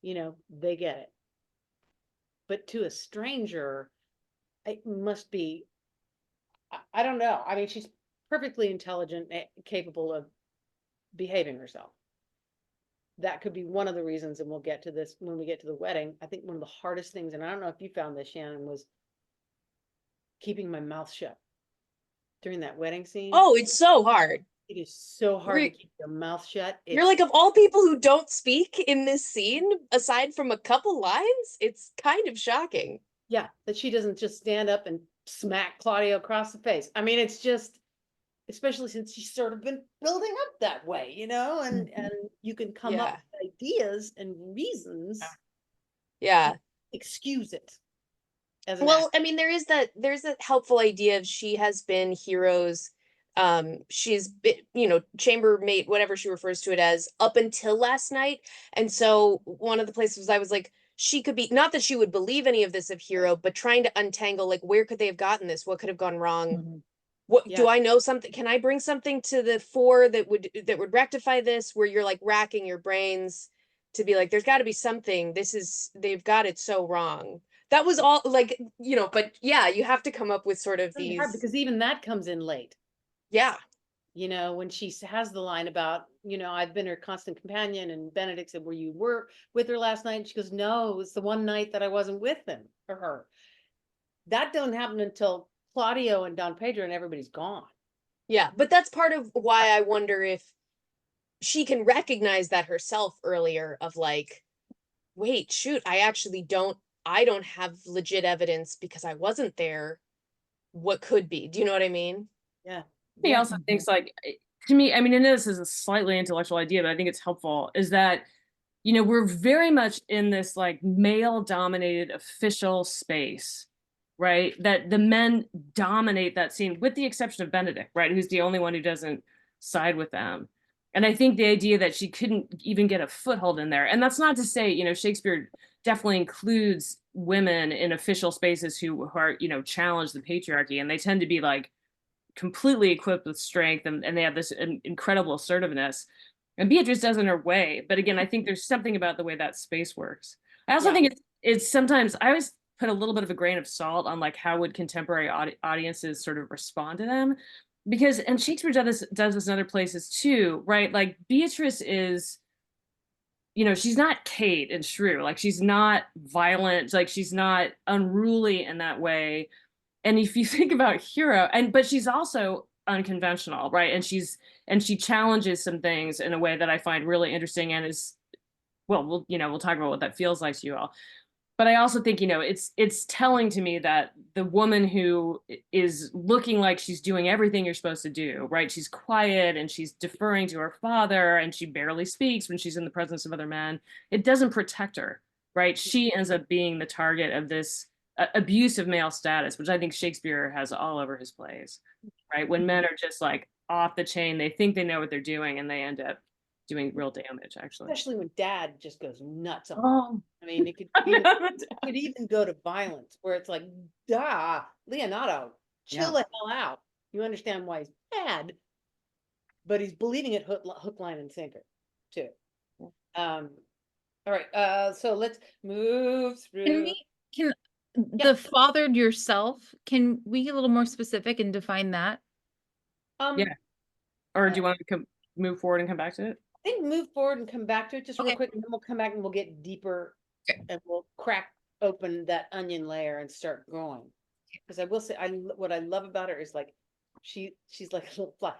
C: you know, they get it. But to a stranger, it must be, I don't know. I mean, she's perfectly intelligent, capable of behaving herself. That could be one of the reasons, and we'll get to this when we get to the wedding. I think one of the hardest things, and I don't know if you found this, Shannon, was keeping my mouth shut during that wedding scene.
E: Oh, it's so hard.
C: It is so hard
E: Re-
C: to keep your mouth shut.
E: You're like, of all people who don't speak in this scene, aside from a couple lines, it's kind of shocking.
C: Yeah, that she doesn't just stand up and smack Claudio across the face. I mean, it's just, especially since she's sort of been building up that way, you know, and you can come up with ideas and reasons.
E: Yeah.
C: To excuse it.
E: Well, I mean, there's a helpful idea of she has been Hero's, she's been, you know, chambermaid, whatever she refers to it as, up until last night. And so one of the places I was like, she could be, not that she would believe any of this of Hero, but trying to untangle, like, where could they have gotten this? What could have gone wrong? What do I know something? Can I bring something to the fore that would rectify this? Where you're like racking your brains to be like, there's got to be something. They've got it so wrong. That was all, like, you know, but yeah, you have to come up with sort of these.
C: Hard because even that comes in late.
E: Yeah.
C: You know, when she has the line about, you know, I've been her constant companion, and Benedict said, were you with her last night? And she goes, no, it was the one night that I wasn't with him or her. That don't happen until Claudio and Don Pedro and everybody's gone.
E: Yeah, but that's part of why I wonder if she can recognize that herself earlier of like, wait, shoot, I don't have legit evidence because I wasn't there. What could be? Do you know what I mean?
C: Yeah.
F: He also thinks, like, to me, I mean, I know this is a slightly intellectual idea, but I think it's helpful, is that, you know, we're very much in this like male dominated official space, right? That the men dominate that scene, with the exception of Benedict, right? Who's the only one who doesn't side with them. And I think the idea that she couldn't even get a foothold in there, and that's not to say, you know, Shakespeare definitely includes women in official spaces who are, you know, challenge the patriarchy, and they tend to be like completely equipped with strength, and they have this incredible assertiveness, and Beatrice does in her way. But again, I think there's something about the way that space works. I also think it's sometimes, I always put a little bit of a grain of salt on like how would contemporary audiences sort of respond to them, because, and Shakespeare does this in other places too, right? Like Beatrice is, you know, she's not Kate and Shrew, like she's not violent, like she's not unruly in that way. And if you think about Hero, but she's also unconventional, right? And she challenges some things in a way that I find really interesting, and is, well, we'll talk about what that feels like to you all. But I also think, you know, it's telling to me that the woman who is looking like she's doing everything you're supposed to do, right? She's quiet and she's deferring to her father, and she barely speaks when she's in the presence of other men. It doesn't protect her, right? She ends up being the target of this abuse of male status, which I think Shakespeare has all over his plays, right? When men are just like off the chain, they think they know what they're doing, and they end up doing real damage, actually.
C: Especially when dad just goes nuts on
F: Oh.
C: I mean, it could even go to violence, where it's like, Leonardo, chill the hell out. You understand why he's bad, but he's believing it hook, line, and sinker, too. All right, so let's move through.
B: Can the fathered yourself, can we get a little more specific and define that?
F: Yeah. Or do you want to move forward and come back to it?
C: I think move forward and come back to it just real quick, and then we'll come back and we'll get deeper, and we'll crack open that onion layer and start growing. Because I will say, what I love about her is like, she's like a little fly.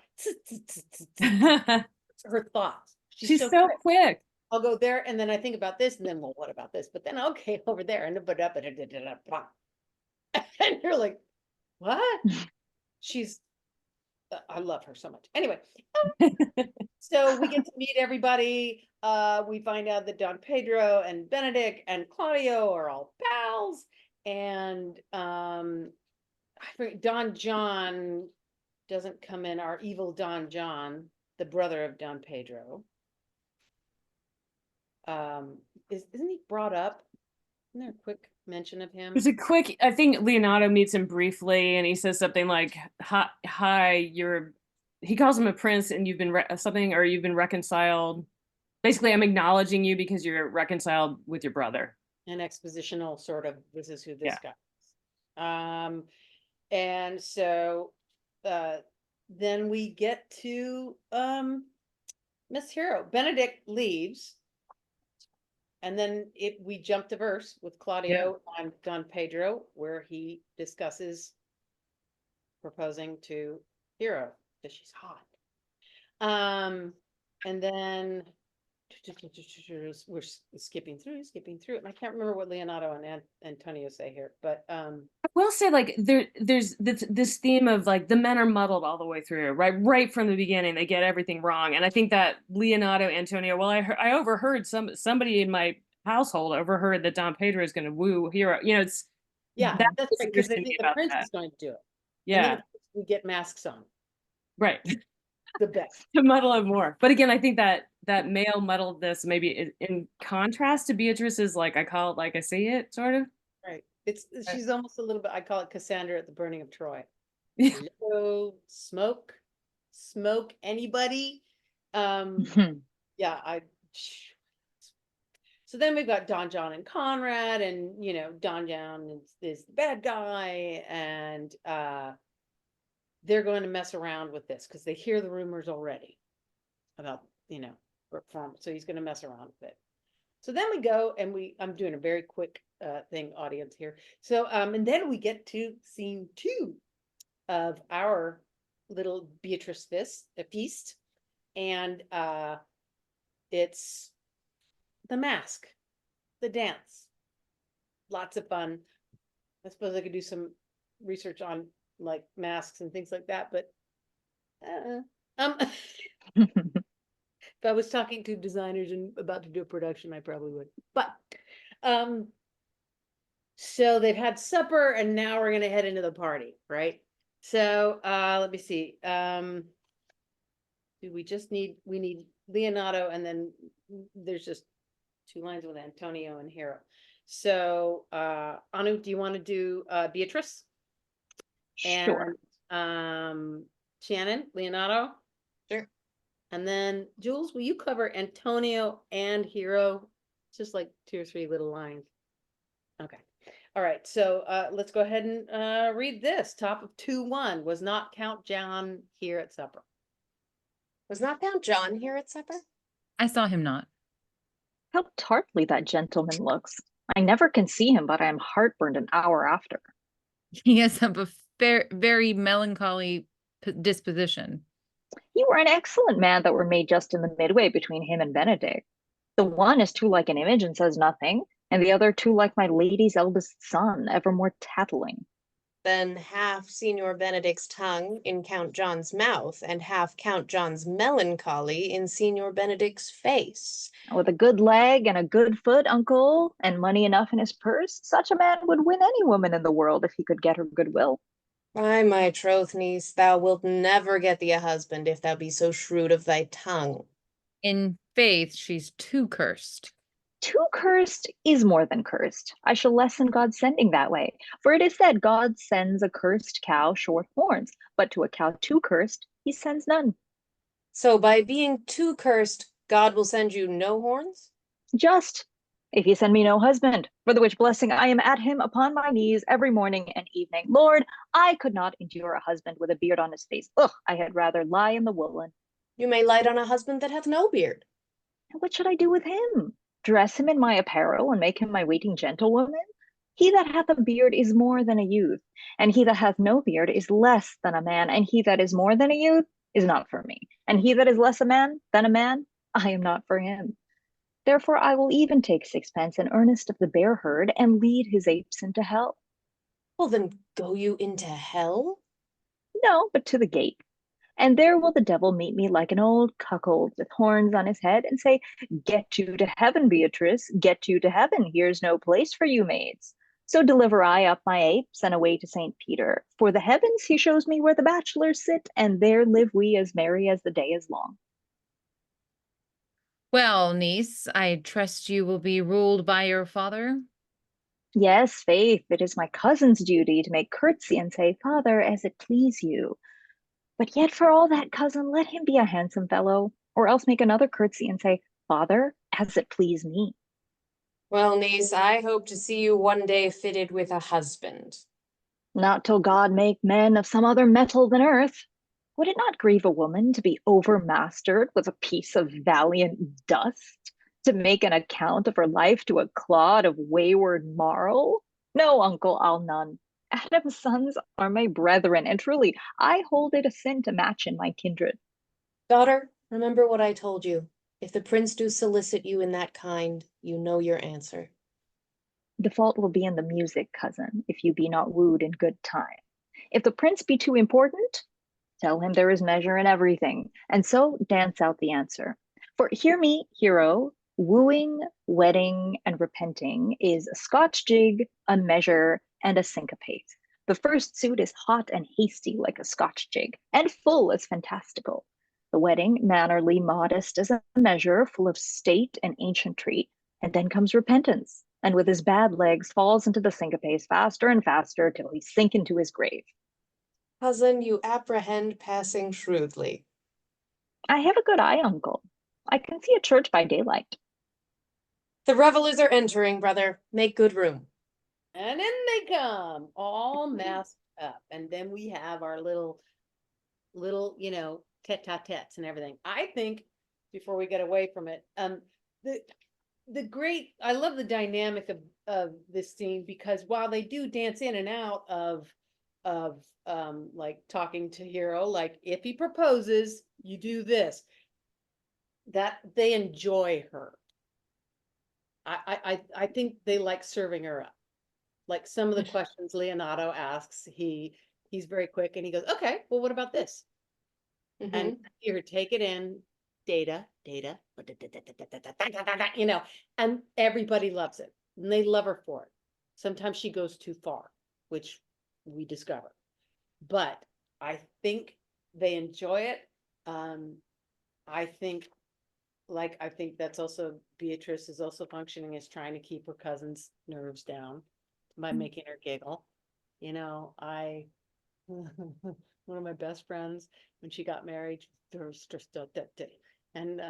C: Her thoughts. She's so
F: quick.
C: I'll go there, and then I think about this, and then, well, what about this? But then, okay, over there, and and you're like, what? She's, I love her so much. Anyway, so we get to meet everybody. We find out that Don Pedro and Benedict and Claudio are all pals, and I forget, Don John doesn't come in. Our evil Don John, the brother of Don Pedro. Isn't he brought up? Isn't there a quick mention of him?
F: There's a quick, I think Leonardo meets him briefly, and he says something like, hi, he calls him a prince, and you've been you've been reconciled. Basically, I'm acknowledging you because you're reconciled with your brother.
C: An expositional sort of, this is who this guy is. And so then we get to Miss Hero. Benedict leaves. And then we jump to verse with Claudio on Don Pedro, where he discusses proposing to Hero because she's hot. And then we're skipping through, and I can't remember what Leonardo and Antonio say here, but
F: I will say, like, there's this theme of like the men are muddled all the way through, right from the beginning. They get everything wrong, and I think that Leonardo, Antonio. Well, I overheard somebody in my household overheard that Don Pedro is going to woo Hero. You know, it's
C: yeah,
F: that's
C: that's
F: what's
C: right, because they
F: interesting
C: think the
F: about
C: prince
F: that.
C: is going to do it.
F: Yeah,
C: And then we get masks on.
F: right.
C: The best.
F: To muddle it more, but again, I think that male muddledness maybe in contrast to Beatrice's, like, I call it like I see it, sort of.
C: Right. She's almost a little bit, I call it Cassandra at the burning of Troy.
F: Yeah.
C: Hello, smoke anybody. Yeah, so then we've got Don John and Conrad, and Don John is the bad guy, and they're going to mess around with this because they hear the rumors already about performance, so he's going to mess around with it. So then we go and I'm doing a very quick thing, audience, here. So and then we get to scene 2 of our little Beatrice feast, and it's the mask, the dance, lots of fun. I suppose I could do some research on like masks and things like that, but if I was talking to designers and about to do a production, I probably would. But so they've had supper, and now we're gonna head into the party, right? So let me see. Do we need Leonardo, and then there's just 2 lines with Antonio and Hero. So Anu, do you want to do Beatrice?
D: Sure.
C: And Shannon, Leonardo?
E: Sure.
C: And then Jules, will you cover Antonio and Hero? It's just like 2 or 3 little lines. Okay. All right. So let's go ahead and read this. Top of 2-1. Was not Count John here at supper?
E: Was not Count John here at supper?
B: I saw him not.
D: How tartly that gentleman looks. I never can see him, but I am heartburned an hour after.
B: He has a very melancholy disposition.
D: You were an excellent man that were made just in the midway between him and Benedict. The one is too like an image and says nothing, and the other too like my lady's eldest son, evermore tattling.
E: Then half Signor Benedict's tongue in Count John's mouth, and half Count John's melancholy in Signor Benedict's face.
D: With a good leg and a good foot, uncle, and money enough in his purse, such a man would win any woman in the world if he could get her goodwill.
E: By my troth, niece, thou wilt never get thee a husband if thou be so shrewd of thy tongue.
B: In faith, she's too cursed.
D: Too cursed is more than cursed. I shall lessen God's sending that way. For it is said, God sends a cursed cow short horns, but to a cow too cursed, he sends none.
E: So by being too cursed, God will send you no horns?
D: Just, if he send me no husband, for the which blessing I am at him upon my knees every morning and evening. Lord, I could not endure a husband with a beard on his face. Ugh, I had rather lie in the woolen.
E: You may light on a husband that hath no beard.
D: And what should I do with him? Dress him in my apparel and make him my waiting gentlewoman? He that hath a beard is more than a youth, and he that hath no beard is less than a man, and he that is more than a youth is not for me, and he that is less a man than a man, I am not for him. Therefore I will even take 6 pence in earnest of the bear herd, and lead his apes into hell.
E: Well, then go you into hell?
D: No, but to the gate. And there will the devil meet me like an old cuckold with horns on his head, and say, Get you to heaven, Beatrice, get you to heaven. Here's no place for you maids. So deliver I up my apes and away to St. Peter. For the heavens he shows me where the bachelors sit, and there live we as merry as the day is long.
B: Well, niece, I trust you will be ruled by your father.
D: Yes, faith, it is my cousin's duty to make curtsy and say, Father, as it please you. But yet for all that, cousin, let him be a handsome fellow, or else make another curtsy and say, Father, as it please me.
E: Well, niece, I hope to see you one day fitted with a husband.
D: Not till God make men of some other metal than earth. Would it not grieve a woman to be overmastered with a piece of valiant dust, to make an account of her life to a clod of wayward marl? No, uncle, I'll none. Adam's sons are my brethren, and truly I hold it a sin to match in my kindred.
E: Daughter, remember what I told you. If the prince do solicit you in that kind, you know your answer.
D: The fault will be in the music, cousin, if you be not wooed in good time. If the prince be too important, tell him there is measure in everything, and so dance out the answer. For hear me, hero, wooing, wedding, and repenting is a Scotch jig, a measure, and a syncopate. The first suit is hot and hasty like a Scotch jig, and full as fantastical. The wedding, mannerly, modest as a measure, full of state and ancientry, and then comes repentance, and with his bad legs falls into the syncopates faster and faster till he sink into his grave.
E: Cousin, you apprehend passing shrewdly.
D: I have a good eye, uncle. I can see a church by daylight.
E: The revelers are entering, brother. Make good room.
C: And in they come, all masked up. And then we have our little, you know, tete-a-tetes and everything. I think, before we get away from it, I love the dynamic of this scene, because while they do dance in and out of like talking to Hero, like if he proposes, you do this, that they enjoy her. I think they like serving her up. Like some of the questions Leonardo asks, he's very quick and he goes, okay, well, what about this? And here, take it in, data, you know, and everybody loves it. And they love her for it. Sometimes she goes too far, which we discover. But I think they enjoy it. I think that's also, Beatrice is also functioning as trying to keep her cousin's nerves down by making her giggle. You know, one of my best friends, when she got married, and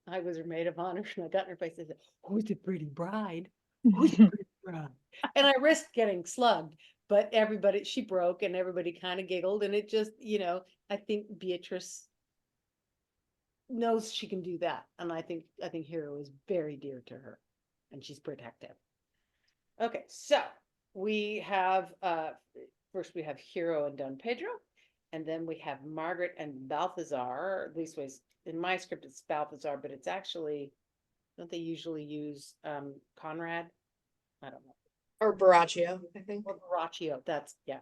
C: I was her maid of honor, and I got in her face and said, "Who's the pretty bride? Who's the pretty bride?" And I risked getting slugged, but she broke, and everybody kind of giggled, and it just, you know, I think Beatrice knows she can do that, and I think Hero is very dear to her, and she's protective. Okay, so we have first we have Hero and Don Pedro, and then we have Margaret and Balthazar. At least in my script it's Balthazar, but it's actually, don't they usually use Conrad? I don't know.
E: Or Baraccio, I think.
C: Or Baraccio, that's, yeah.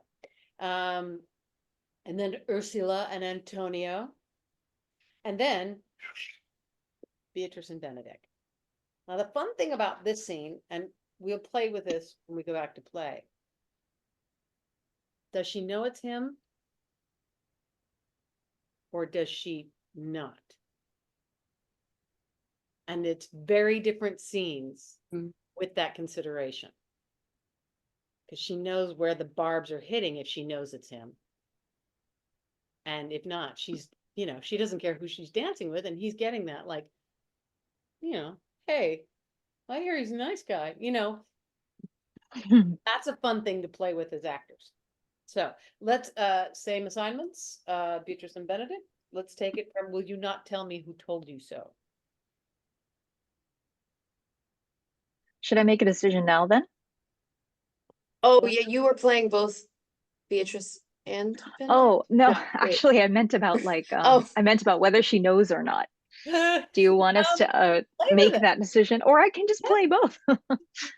C: And then Ursula and Antonio. And then Beatrice and Benedict. Now, the fun thing about this scene, and we'll play with this when we go back to play. Does she know it's him? Or does she not? And it's very different scenes with that consideration. Because she knows where the barbs are hitting if she knows it's him. And if not, she's, you know, she doesn't care who she's dancing with, and he's getting that, like, you know, hey, I hear he's a nice guy, you know. That's a fun thing to play with as actors. So let's same assignments, Beatrice and Benedict. Let's take it from, will you not tell me who told you so?
D: Should I make a decision now then?
E: Oh, yeah, you were playing both Beatrice and Benedict?
D: Oh, no,
E: Wait.
D: actually I meant about like,
E: Oh.
D: I meant about whether she knows or not. Do you want us to make that decision, or I can just play both?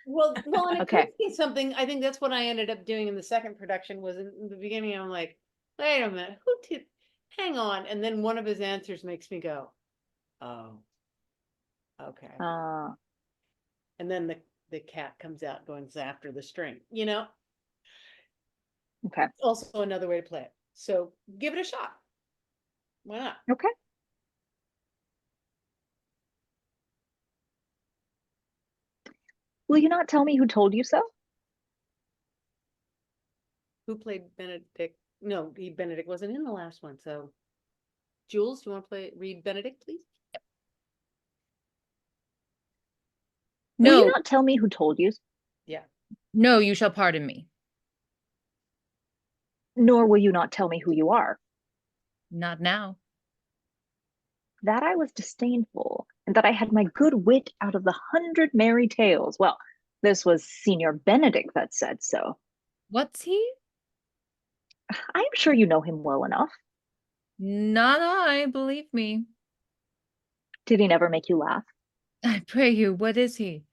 C: Well, and it
D: Okay.
C: could be something. I think that's what I ended up doing in the second production. Was in the beginning, I'm like, wait a minute, who did? Hang on, and then one of his answers makes me go, oh, okay. And then the cat comes out going after the string. You know.
D: Okay.
C: Also another way to play it. So give it a shot. Why not?
D: Okay. Will you not tell me who told you so?
C: Who played Benedict? No, Benedict wasn't in the last one. So, Jules, you want to read Benedict, please?
D: No. Will you
B: No,
D: not tell me who told you?
C: Yeah.
B: no, you shall pardon me.
D: Nor will you not tell me who you are.
B: Not now.
D: That I was disdainful, and that I had my good wit out of the 100 merry tales. Well, this was Senior Benedict that said so.
B: What's he?
D: I am sure you know him well enough.
B: Not I, believe me.
D: Did he never make you laugh?
B: I pray you, what is he?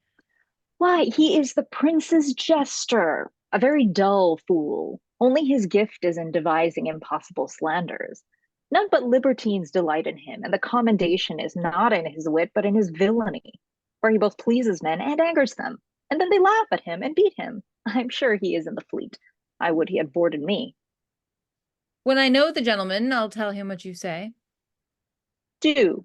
D: Why, he is the prince's jester, a very dull fool. Only his gift is in devising impossible slanders. None but libertines delight in him, and the commendation is not in his wit, but in his villainy, for he both pleases men and angers them, and then they laugh at him and beat him. I'm sure he is in the fleet. I would he had boarded me.
B: When I know the gentleman, I'll tell him what you say.
D: Do.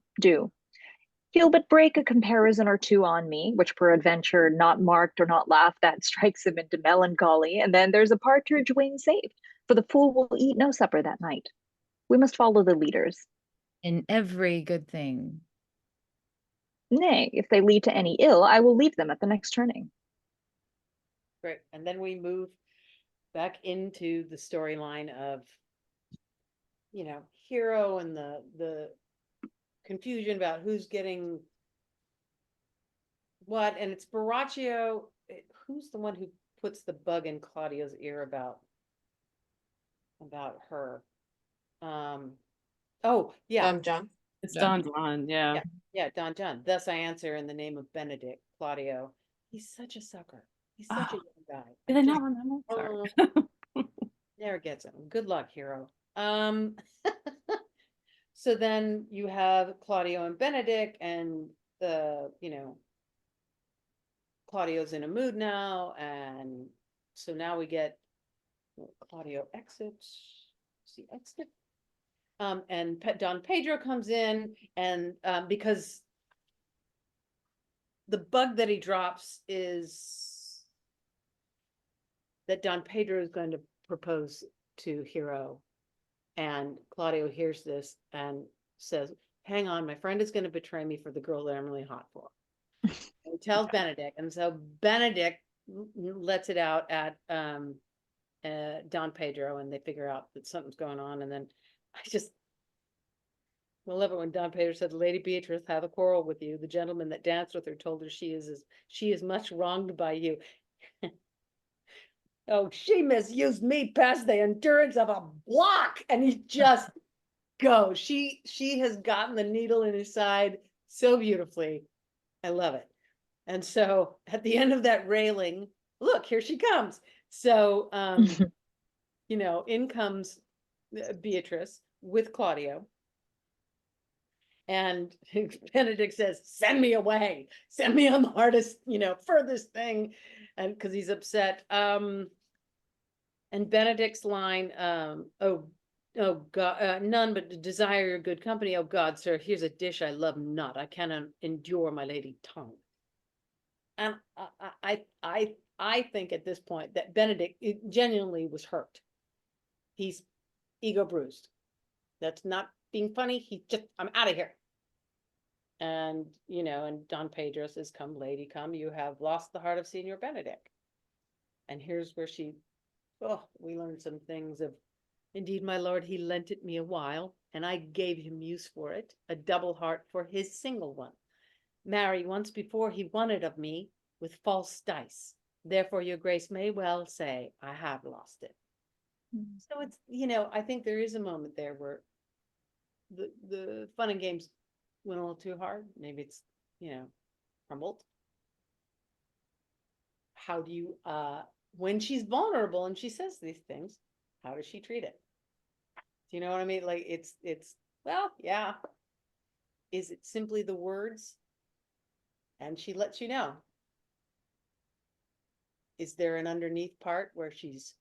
D: He'll but break a comparison or two on me, which peradventure, not marked or not laughed at, strikes him into melancholy, and then there's a partridge wing saved, for the fool will eat no supper that night. We must follow the leaders.
B: In every good thing.
D: Nay, if they lead to any ill, I will leave them at the next turning.
C: Great. And then we move back into the storyline of, Hero and the confusion about who's getting what, and it's Baraccio. Who's the one who puts the bug in Claudio's ear about her? Oh yeah,
E: John.
F: It's Don John, yeah.
C: Yeah, Don John. Thus I answer in the name of Benedict, Claudio. He's such a sucker. He's such a young guy.
F: Did I not remember? Sorry.
C: Never gets him. Good luck, Hero. So then you have Claudio and Benedict, and Claudio's in a mood now, and so now we get Claudio exits. See exit. And Don Pedro comes in, and because the bug that he drops is that Don Pedro is going to propose to Hero. And Claudio hears this and says, hang on, my friend is going to betray me for the girl that I'm really hot for. And he tells Benedict. And so Benedict lets it out at Don Pedro, and they figure out that something's going on. And then I love it when Don Pedro said, Lady Beatrice have a quarrel with you. The gentleman that danced with her told her she is much wronged by you. Oh, she misused me past the endurance of a block. And he just goes. She has gotten the needle in his side so beautifully. I love it. And so at the end of that railing, look, here she comes. So, in comes Beatrice with Claudio. And Benedict says, send me away. Send me on the hardest, furthest thing. And because he's upset. And Benedict's line, oh God, none but desire your good company. Oh God, sir, here's a dish I love not. I cannot endure my lady tongue. And I think at this point that Benedict genuinely was hurt. He's ego bruised. That's not being funny. I'm out of here. And, and Don Pedro says, come, lady, come. You have lost the heart of Senior Benedict. And here's where we learned some things of, indeed, my lord, he lent it me a while, and I gave him use for it, a double heart for his single one. Marry, once before he won it of me with false dice. Therefore, your grace may well say, I have lost it. Mm-hmm. So it's, I think there is a moment there where the fun and games went a little too hard. Maybe it's, crumbled. How do you, when she's vulnerable and she says these things, how does she treat it? Do you know what I mean? Like it's well, yeah. Is it simply the words? And she lets you know. Is there an underneath part where she's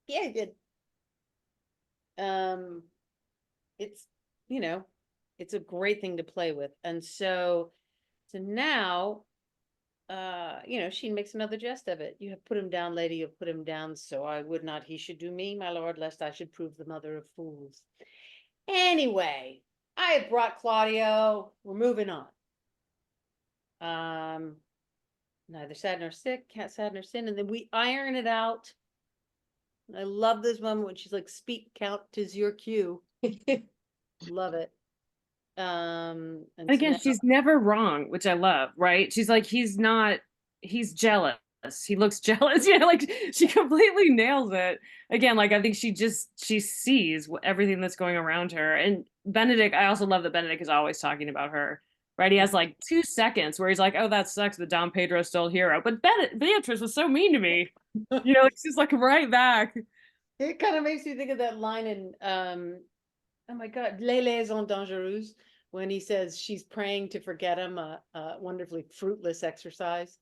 C: good. It's, it's a great thing to play with. And so now she makes another jest of it. You have put him down, lady, you have put him down, so I would not he should do me, my lord, lest I should prove the mother of fools. Anyway, I have brought Claudio. We're moving on. Neither sad nor sick, can't sad nor sin, and then we iron it out. I love this moment when she's like, speak, count, 'tis your cue. Love it. And
F: again, so now, she's never wrong, which I love, right? She's like, he's jealous. He's he looks jealous. Like she completely nails it. Again, like I think she sees everything that's going around her. And Benedict, I also love that Benedict is always talking about her, right? He has like 2 seconds where he's like, oh, that sucks that Dom Pedro's still a hero, but Beatrice was so mean to me. It's just like right back.
C: It kind of makes me think of that line in oh my God, Les Liaisons Dangereuses, when he says she's praying to forget him, a wonderfully fruitless exercise.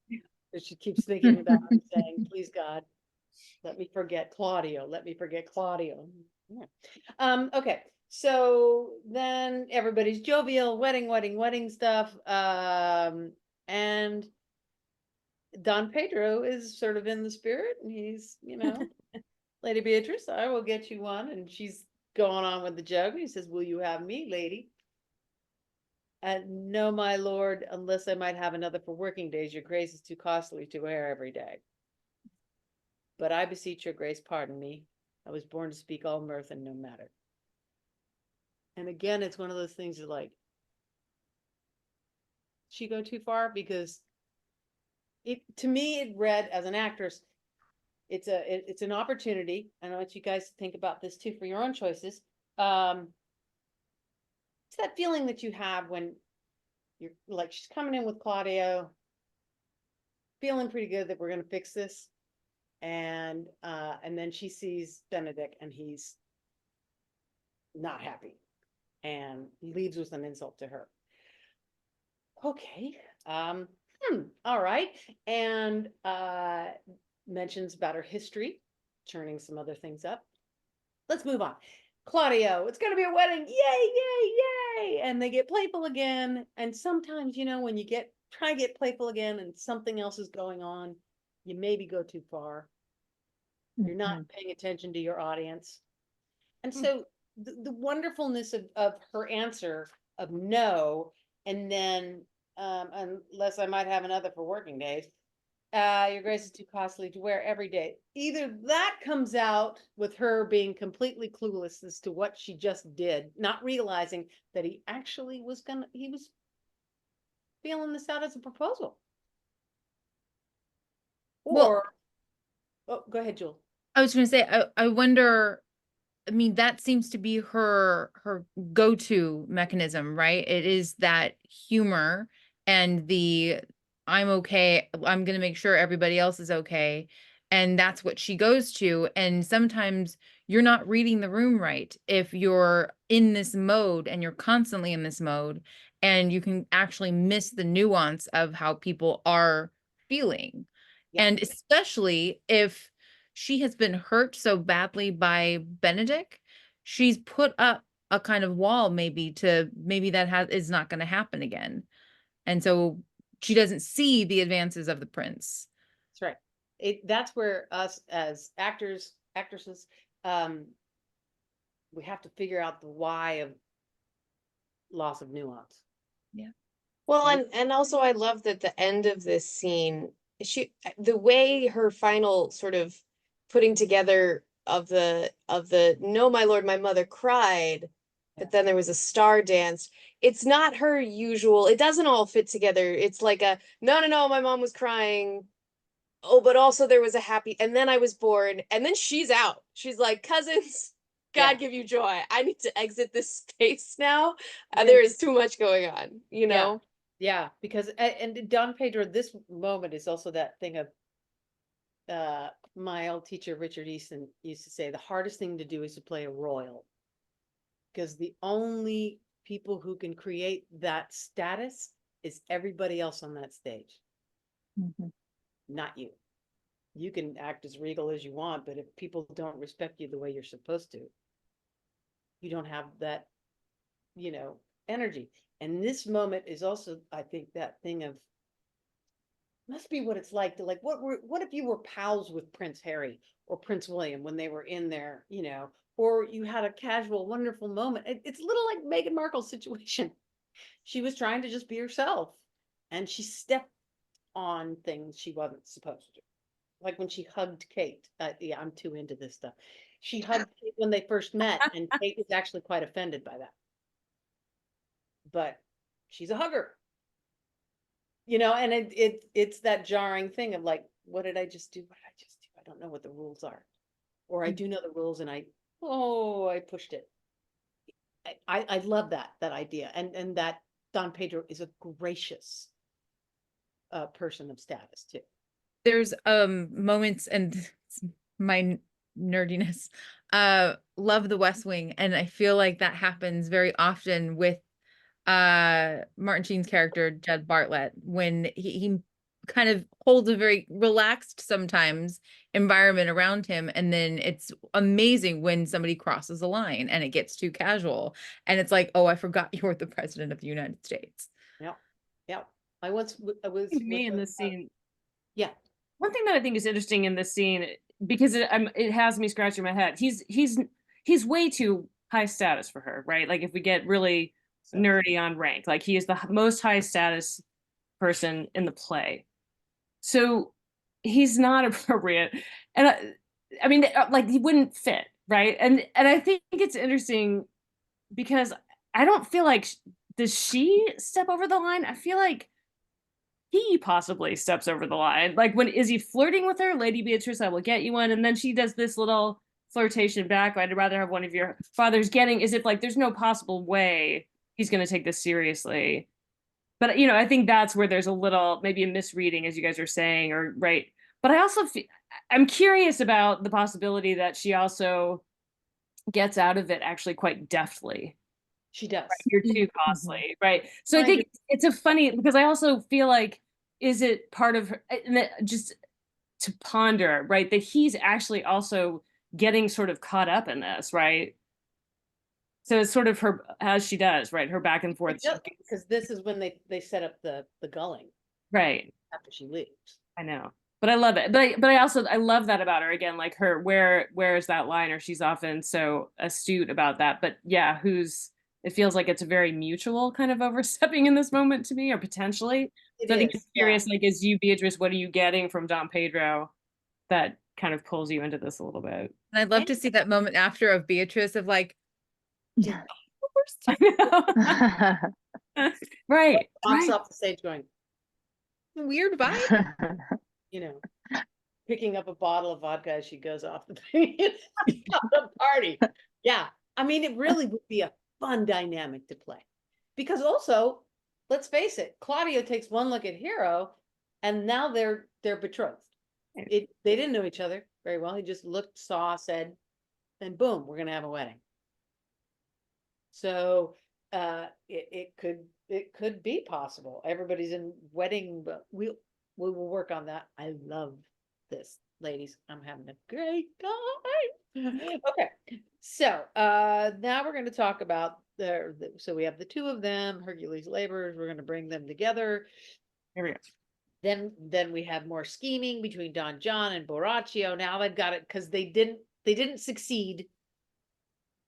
C: She keeps thinking about him, saying, please God, let me forget Claudio. Let me forget Claudio. Yeah. Okay. So then everybody's jovial, wedding stuff. And Don Pedro is sort of in the spirit, and he's, Lady Beatrice, I will get you one. And she's going on with the joke. He says, will you have me, lady? No, my lord, unless I might have another for working days, your grace is too costly to wear every day. But I beseech your grace, pardon me. I was born to speak all mirth and no matter. And again, it's one of those things that like, she go too far? Because to me, it read as an actress, it's an opportunity. I want you guys to think about this too for your own choices. It's that feeling that you have when you're like, she's coming in with Claudio, feeling pretty good that we're going to fix this. And then she sees Benedict and he's not happy and leaves with an insult to her. Okay. All right. And mentions about her history, churning some other things up. Let's move on. Claudio, it's going to be a wedding. Yay, yay, yay. And they get playful again. And sometimes, when you try to get playful again and something else is going on, you maybe go too far. You're not paying attention to your audience. And so the wonderfulness of her answer of no, and then unless I might have another for working days, your grace is too costly to wear every day. Either that comes out with her being completely clueless as to what she just did, not realizing that he actually was feeling this out as a proposal. Or, go ahead, Jules.
B: I was going to say, I wonder, I mean, that seems to be her go-to mechanism, right? It is that humor and I'm okay, I'm going to make sure everybody else is okay. And that's what she goes to. And sometimes you're not reading the room right if you're in this mode and you're constantly in this mode, and you can actually miss the nuance of how people are feeling. Yeah. And especially if she has been hurt so badly by Benedict, she's put up a kind of wall maybe that is not going to happen again. And so she doesn't see the advances of the prince.
C: That's right. That's where us as actors, actresses, we have to figure out the why of loss of nuance.
B: Yeah.
E: Well, and also I love that the end of this scene, the way her final sort of putting together of the no, my lord, my mother cried, but then there was a star dance. It's not her usual. It doesn't all fit together. It's like a no, my mom was crying. Oh, but also there was a happy, and then I was born, and then she's out. She's like, cousins, God give you joy. I need to exit this space now. There is too much going on,
C: Yeah, because and Don Pedro, this moment is also that thing of my old teacher Richard Easton used to say the hardest thing to do is to play a royal, because the only people who can create that status is everybody else on that stage. Not you. You can act as regal as you want, but if people don't respect you the way you're supposed to, you don't have that energy. And this moment is also, I think, that thing of must be what it's like to what if you were pals with Prince Harry or Prince William when they were in there, or you had a casual, wonderful moment. It's a little like Meghan Markle's situation. She was trying to just be herself, and she stepped on things she wasn't supposed to. Like when she hugged Kate. Yeah, I'm too into this stuff. She hugged Kate when they first met, and Kate was actually quite offended by that. But she's a hugger. And it's that jarring thing of like, what did I just do? What did I just do? I don't know what the rules are. Or I do know the rules and I pushed it. I love that idea. And that Don Pedro is a gracious person of status too.
B: There's moments, and my nerdiness, love the West Wing, and I feel like that happens very often with Martin Sheen's character Jed Bartlett, when he kind of holds a very relaxed sometimes environment around him, and then it's amazing when somebody crosses a line and it gets too casual, and it's like, oh, I forgot you were the president of the United States.
C: Yeah. I was
F: me in this scene.
C: Yeah.
F: One thing that I think is interesting in this scene, because it has me scratching my head. He's way too high status for her, right? Like if we get really nerdy on rank, like he is the most high status person in the play. So he's not appropriate. And I mean, like he wouldn't fit, right? And I think it's interesting because I don't feel like, does she step over the line? I feel like he possibly steps over the line. Like when, is he flirting with her? Lady Beatrice, I will get you one. And then she does this little flirtation back. I'd rather have one of your father's getting, as if like there's no possible way he's going to take this seriously. But, you know, I think that's where there's a little, maybe a misreading, as you guys are saying, or right. But I also I'm curious about the possibility that she also gets out of it actually quite deftly.
C: She does.
F: Right? You're too costly, right? So I think it's a funny, because I also feel like, is it part of her, just to ponder, right, that he's actually also getting sort of caught up in this, right? So it's sort of her, as she does, right, her back and forth.
C: Because this is when they set up the gulling.
F: Right.
C: After she leaves.
F: I know. But I love it. But I also love that about her, again, like her, where is that line, or she's often so astute about that. But yeah, it feels like it's a very mutual kind of overstepping in this moment to me, or potentially. So I think it's curious, like, as you, Beatrice, what are you getting from Don Pedro that kind of pulls you into this a little bit?
B: And I'd love to see that moment after of Beatrice of like,
F: right.
C: Pops off the stage going,
B: weird vibe.
C: You know, picking up a bottle of vodka as she goes off the party. Yeah. I mean, it really would be a fun dynamic to play. Because also, let's face it, Claudio takes one look at Hero and now they're betrothed. They didn't know each other very well. He just looked, saw, said, and boom, we're gonna have a wedding. So it could be possible. Everybody's in wedding, but we will work on that. I love this, ladies. I'm having a great time. Okay, so now we're going to talk about so we have the two of them, Hercules labors. We're going to bring them together.
F: Here we go.
C: Then we have more scheming between Don John and Borachio. Now they've got it because they didn't succeed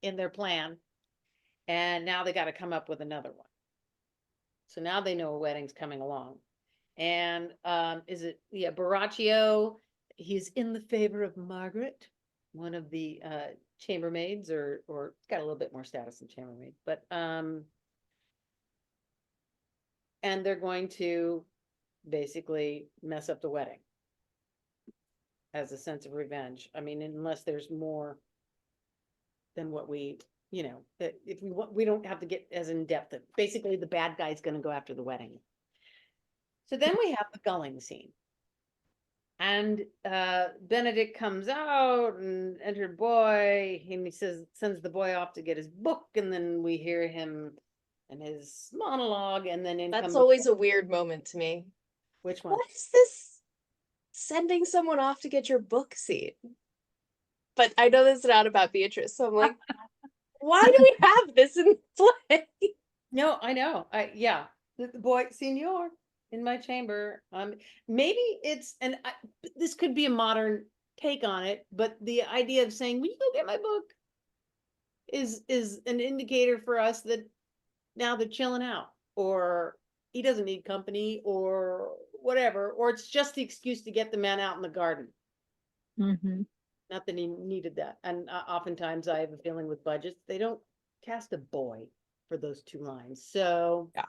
C: in their plan, and now they got to come up with another one. So now they know a wedding's coming along. And Borachio, he's in the favor of Margaret, one of the chambermaids, or got a little bit more status than chambermaid, but and they're going to basically mess up the wedding as a sense of revenge. I mean, unless there's more than what we, you know, that if we don't have to get as in depth. Basically, the bad guy's going to go after the wedding. So then we have the gulling scene. And Benedict comes out and entered boy, and he sends the boy off to get his book, and then we hear him and his monologue, and then
E: that's always a weird moment to me.
C: Which one?
E: What is this sending someone off to get your book scene? But I know this is not about Beatrice, so I'm like, why do we have this in play?
C: No, I know. Yeah, the boy, Signor, in my chamber. Maybe it's, and this could be a modern take on it, but the idea of saying, "Will you go get my book?" is an indicator for us that now they're chilling out, or he doesn't need company, or whatever, or it's just the excuse to get the man out in the garden.
B: Mm-hmm.
C: Not that he needed that. And oftentimes I have a feeling with budgets, they don't cast a boy for those two lines. So, yeah.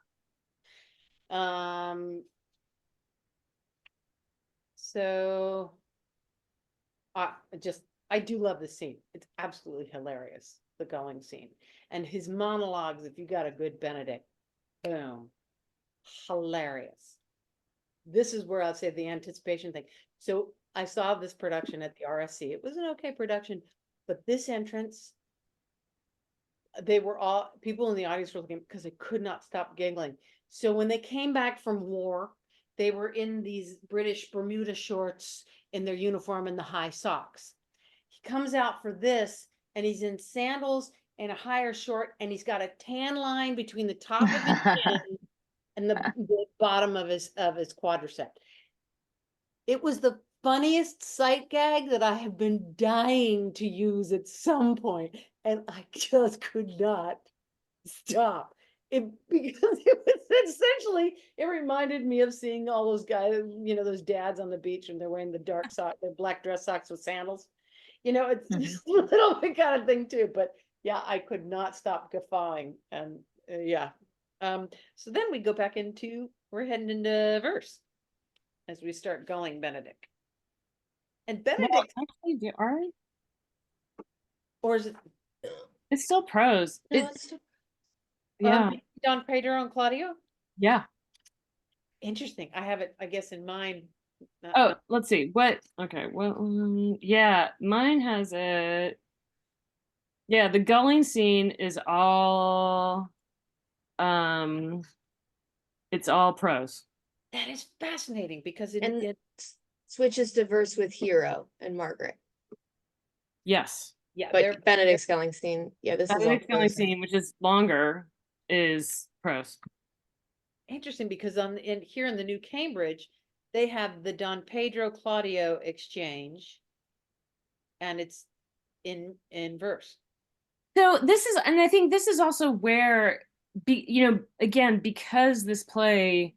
C: So I do love this scene. It's absolutely hilarious, the gulling scene. And his monologues, if you got a good Benedict, boom, hilarious. This is where I'll say the anticipation thing. So I saw this production at the RSC. It was an okay production, but this entrance, they were all, people in the audience were looking because they could not stop giggling. So when they came back from war, they were in these British Bermuda shorts in their uniform and the high socks. He comes out for this and he's in sandals and a higher short, and he's got a tan line between the top of his chin and the bottom of his quadricep. It was the funniest sight gag that I have been dying to use at some point, and I just could not stop it, because it was essentially, it reminded me of seeing all those guys, you know, those dads on the beach, and they're wearing the dark sock, the black dress socks with sandals. You know, it's just a little bit kind of thing too, but yeah, I could not stop guffawing. And yeah. So then we go back into, we're heading into verse as we start gulling Benedict. And Benedict,
F: Well, actually, are we?
C: or is it?
F: It's still prose.
E: No,
F: It's yeah,
C: Don Pedro and Claudio?
F: yeah.
C: Interesting. I have it, I guess, in mind.
F: Oh, let's see. What? Okay. Well, yeah, mine has it. Yeah, the gulling scene is all it's all prose.
C: That is fascinating because
E: And
C: it
E: switches to verse with Hero and Margaret.
F: Yes.
C: yeah,
E: But Benedict's gulling scene, yeah, this is all
F: Benedict's gulling
E: prose.
F: scene, which is longer, is prose.
C: interesting because here in the New Cambridge, they have the Don Pedro Claudio exchange, and it's in verse.
F: So this is, and I think this is also where, again, because this play,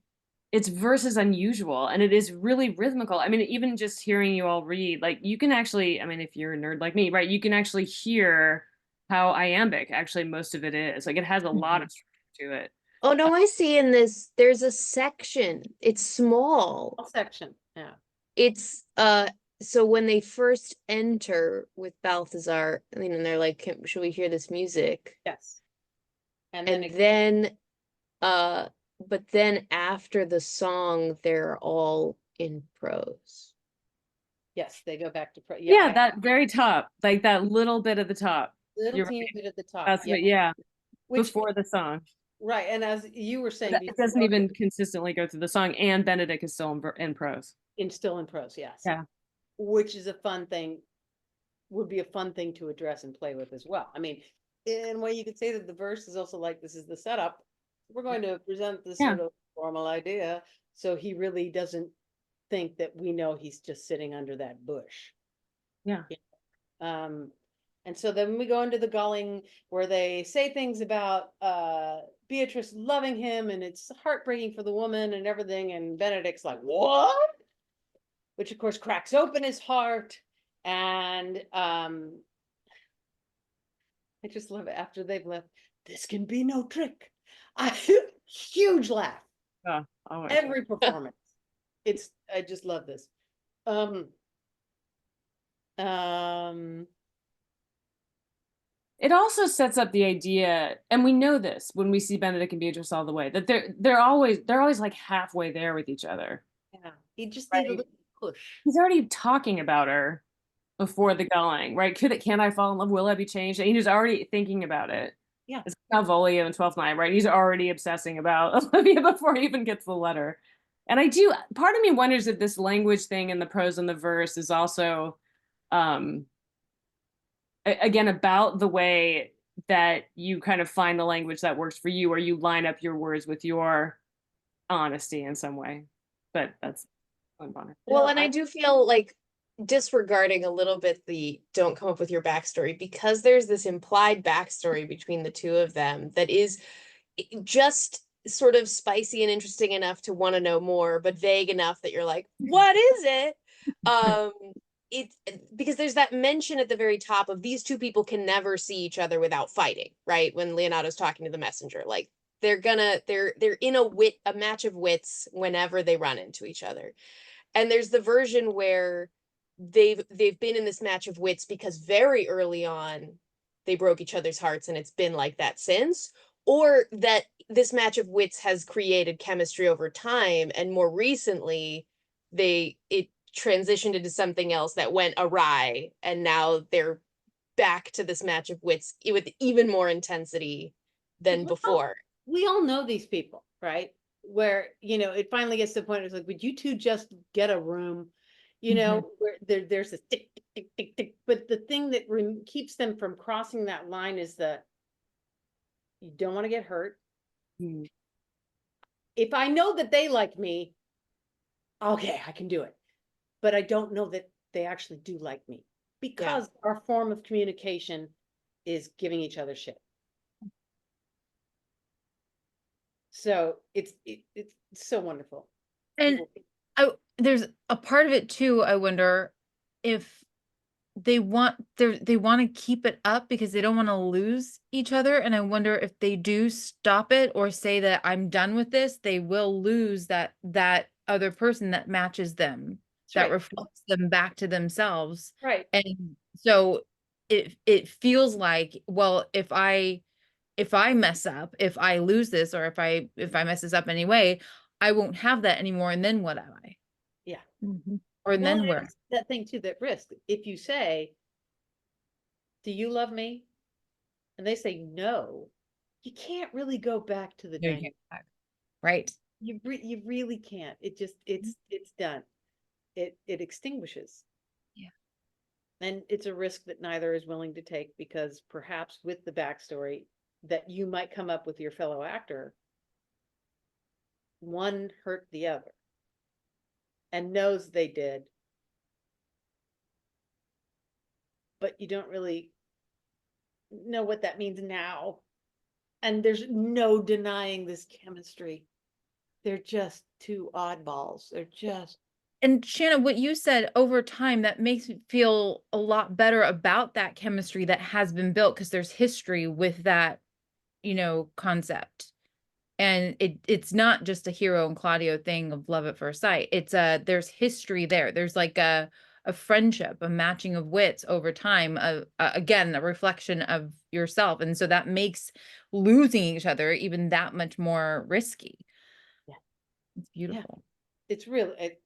F: its verse is unusual and it is really rhythmical. I mean, even just hearing you all read, like you can actually, I mean, if you're a nerd like me, right, you can actually hear how iambic actually most of it is. Like it has a lot of structure to it.
E: Oh no, I see in this, there's a section. It's small.
C: Section, yeah.
E: It's so when they first enter with Balthazar, you know, and they're like, should we hear this music?
C: Yes. And
E: then but then after the song, they're all in prose.
C: yes, they go back to
F: Yeah, that very top, like that little bit at the top.
C: Little teeny bit at the top.
F: That's what, yeah.
C: Which,
F: Before the song.
C: right, and as you were saying,
F: It doesn't even consistently go through the song, and Benedict is still in prose.
C: still in prose, yes.
F: Yeah.
C: Which is a fun thing, would be a fun thing to address and play with as well. I mean, in a way you could say that the verse is also like, this is the setup. We're going to present this sort of formal idea. So he really doesn't think that we know he's just sitting under that bush.
F: Yeah.
C: And so then we go into the gulling where they say things about Beatrice loving him, and it's heartbreaking for the woman and everything. And Benedict's like, what? Which of course cracks open his heart. And I just love it after they've left. This can be no trick. Huge laugh. Every performance. I just love this.
F: It also sets up the idea, and we know this when we see Benedict and Beatrice all the way, that they're always like halfway there with each other.
C: Yeah, he just needs a little push.
F: He's already talking about her before the gulling, right? Can I fall in love? Will I be changed? And he's already thinking about it.
C: Yeah,
F: it's Malvolio in 12th Night, right? He's already obsessing about Olivia before he even gets the letter. And part of me wonders if this language thing in the prose and the verse is also again about the way that you kind of find the language that works for you, or you line up your words with your honesty in some way. But that's
E: well, and I do feel like disregarding a little bit the don't come up with your backstory, because there's this implied backstory between the two of them that is just sort of spicy and interesting enough to want to know more, but vague enough that you're like, what is it? It's because there's that mention at the very top of these two people can never see each other without fighting, right? When Leonato's talking to the messenger, like they're in a match of wits whenever they run into each other. And there's the version where they've been in this match of wits because very early on they broke each other's hearts and it's been like that since, or that this match of wits has created chemistry over time, and more recently it transitioned into something else that went awry, and now they're back to this match of wits with even more intensity than before.
C: We all know these people, right? Where, you know, it finally gets to the point, it's like, would you two just get a room? You know, where there's a tick, tick, tick, tick, tick. But the thing that keeps them from crossing that line is that you don't want to get hurt. If I know that they like me, okay, I can do it. But I don't know that they actually do like me, because our form of communication is giving each other shit. So it's so wonderful.
B: And there's a part of it too, I wonder if they want to keep it up because they don't want to lose each other. And I wonder if they do stop it or say that I'm done with this, they will lose that other person that matches them, that reflects them back to themselves.
C: Right.
B: And so it feels like, well, if I mess up, if I lose this, or if I mess this up anyway, I won't have that anymore. And then what am I?
C: Yeah.
B: Or then where?
C: That thing too, that risk. If you say, do you love me? And they say no, you can't really go back to the dynamic.
B: Right.
C: You really can't. It just, it's done. It extinguishes.
B: Yeah.
C: And it's a risk that neither is willing to take, because perhaps with the backstory that you might come up with your fellow actor, one hurt the other and knows they did, but you don't really know what that means now. And there's no denying this chemistry. They're just two oddballs. They're just.
B: And Shannon, what you said, over time, that makes me feel a lot better about that chemistry that has been built, because there's history with that, you know, concept. And it's not just a Hero and Claudio thing of love at first sight. It's there's history there. There's like a friendship, a matching of wits over time, again, a reflection of yourself. And so that makes losing each other even that much more risky.
C: Yeah.
B: It's beautiful.
C: Yeah. It's really,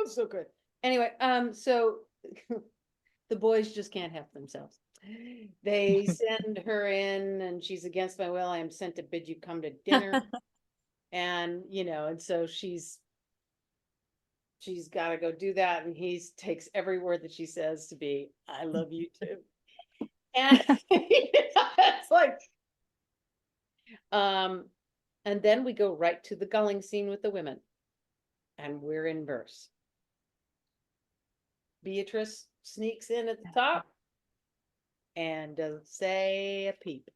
C: so good. Anyway, so the boys just can't help themselves. They send her in, and she's against my will. I am sent to bid you come to dinner. And, you know, and so she's got to go do that. And he takes every word that she says to be, I love you too. And it's like, and then we go right to the gulling scene with the women, and we're in verse. Beatrice sneaks in at the top and doesn't say a peep.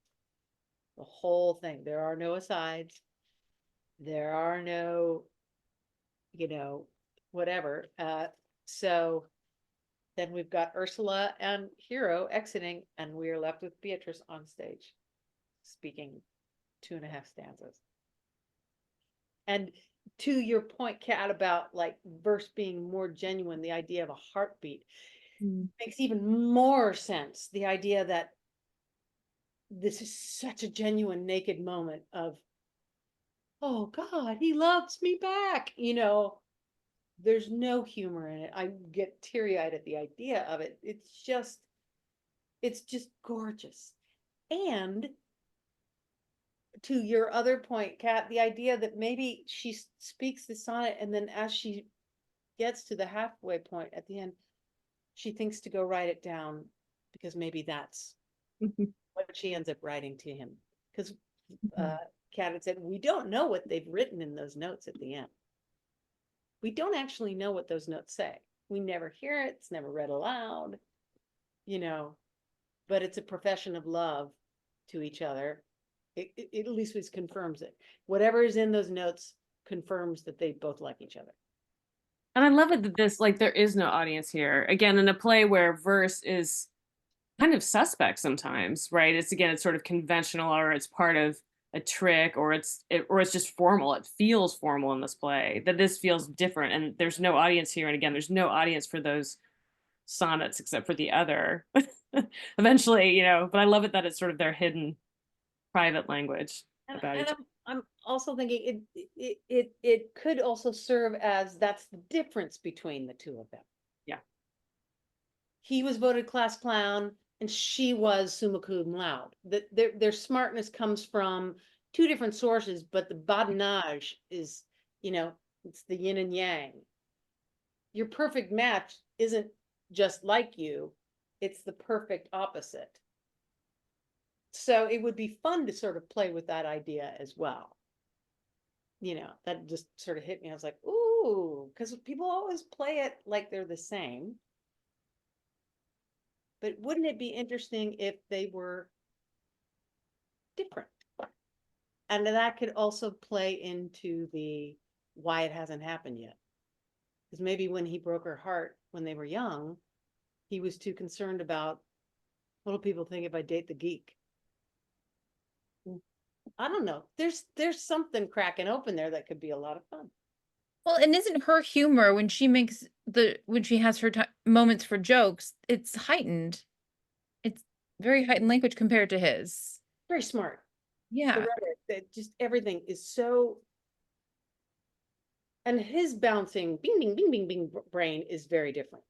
C: The whole thing. There are no asides. There are no, you know, whatever. So then we've got Ursula and Hero exiting, and we are left with Beatrice on stage, speaking 2.5 stanzas. And to your point, Kat, about like verse being more genuine, the idea of a heartbeat makes even more sense. The idea that this is such a genuine naked moment of, oh God, he loves me back. You know, there's no humor in it. I get teary-eyed at the idea of it. It's just gorgeous. And to your other point, Kat, the idea that maybe she speaks the sonnet, and then as she gets to the halfway point at the end, she thinks to go write it down, because maybe that's what she ends up writing to him. Because Kat had said, we don't know what they've written in those notes at the end. We don't actually know what those notes say. We never hear it. It's never read aloud, you know, but it's a profession of love to each other. It at least confirms it. Whatever is in those notes confirms that they both like each other.
F: And I love it that this, like, there is no audience here. Again, in a play where verse is kind of suspect sometimes, right? It's, again, it's sort of conventional, or it's part of a trick, or it's just formal. It feels formal in this play, that this feels different, and there's no audience here. And again, there's no audience for those sonnets except for the other eventually, you know. But I love it that it's sort of their hidden private language about each other.
C: I'm also thinking it could also serve as that's the difference between the two of them.
F: Yeah.
C: He was voted class clown and she was summa cum laude. Their smartness comes from two different sources, but the badinage is, you know, it's the yin and yang. Your perfect match isn't just like you, it's the perfect opposite. So it would be fun to sort of play with that idea as well. You know, that just sort of hit me. I was like, ooh, because people always play it like they're the same. But wouldn't it be interesting if they were different? And that could also play into the why it hasn't happened yet. Because maybe when he broke her heart when they were young, he was too concerned about what do people think if I date the geek? I don't know. There's something cracking open there that could be a lot of fun.
B: Well, and isn't her humor when she has her moments for jokes, it's heightened. It's very heightened language compared to his.
C: Very smart.
B: Yeah.
C: The rhetoric, that just everything is so. And his bouncing bing bing bing bing bing brain is very different.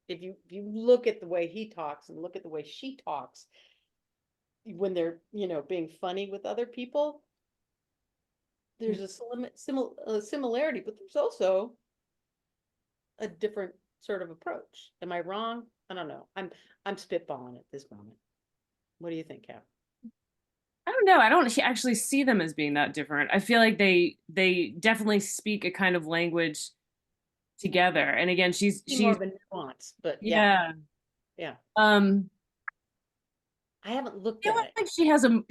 C: If you look at the way he talks and look at the way she talks, when they're, you know, being funny with other people, there's a similarity, but there's also a different sort of approach. Am I wrong? I don't know. I'm spitballing at this moment. What do you think, Cap?
F: I don't know. I don't actually see them as being that different. I feel like they definitely speak a kind of language together. And again, she's
C: more of a nuance, but yeah. I haven't looked at it.
F: Like she has a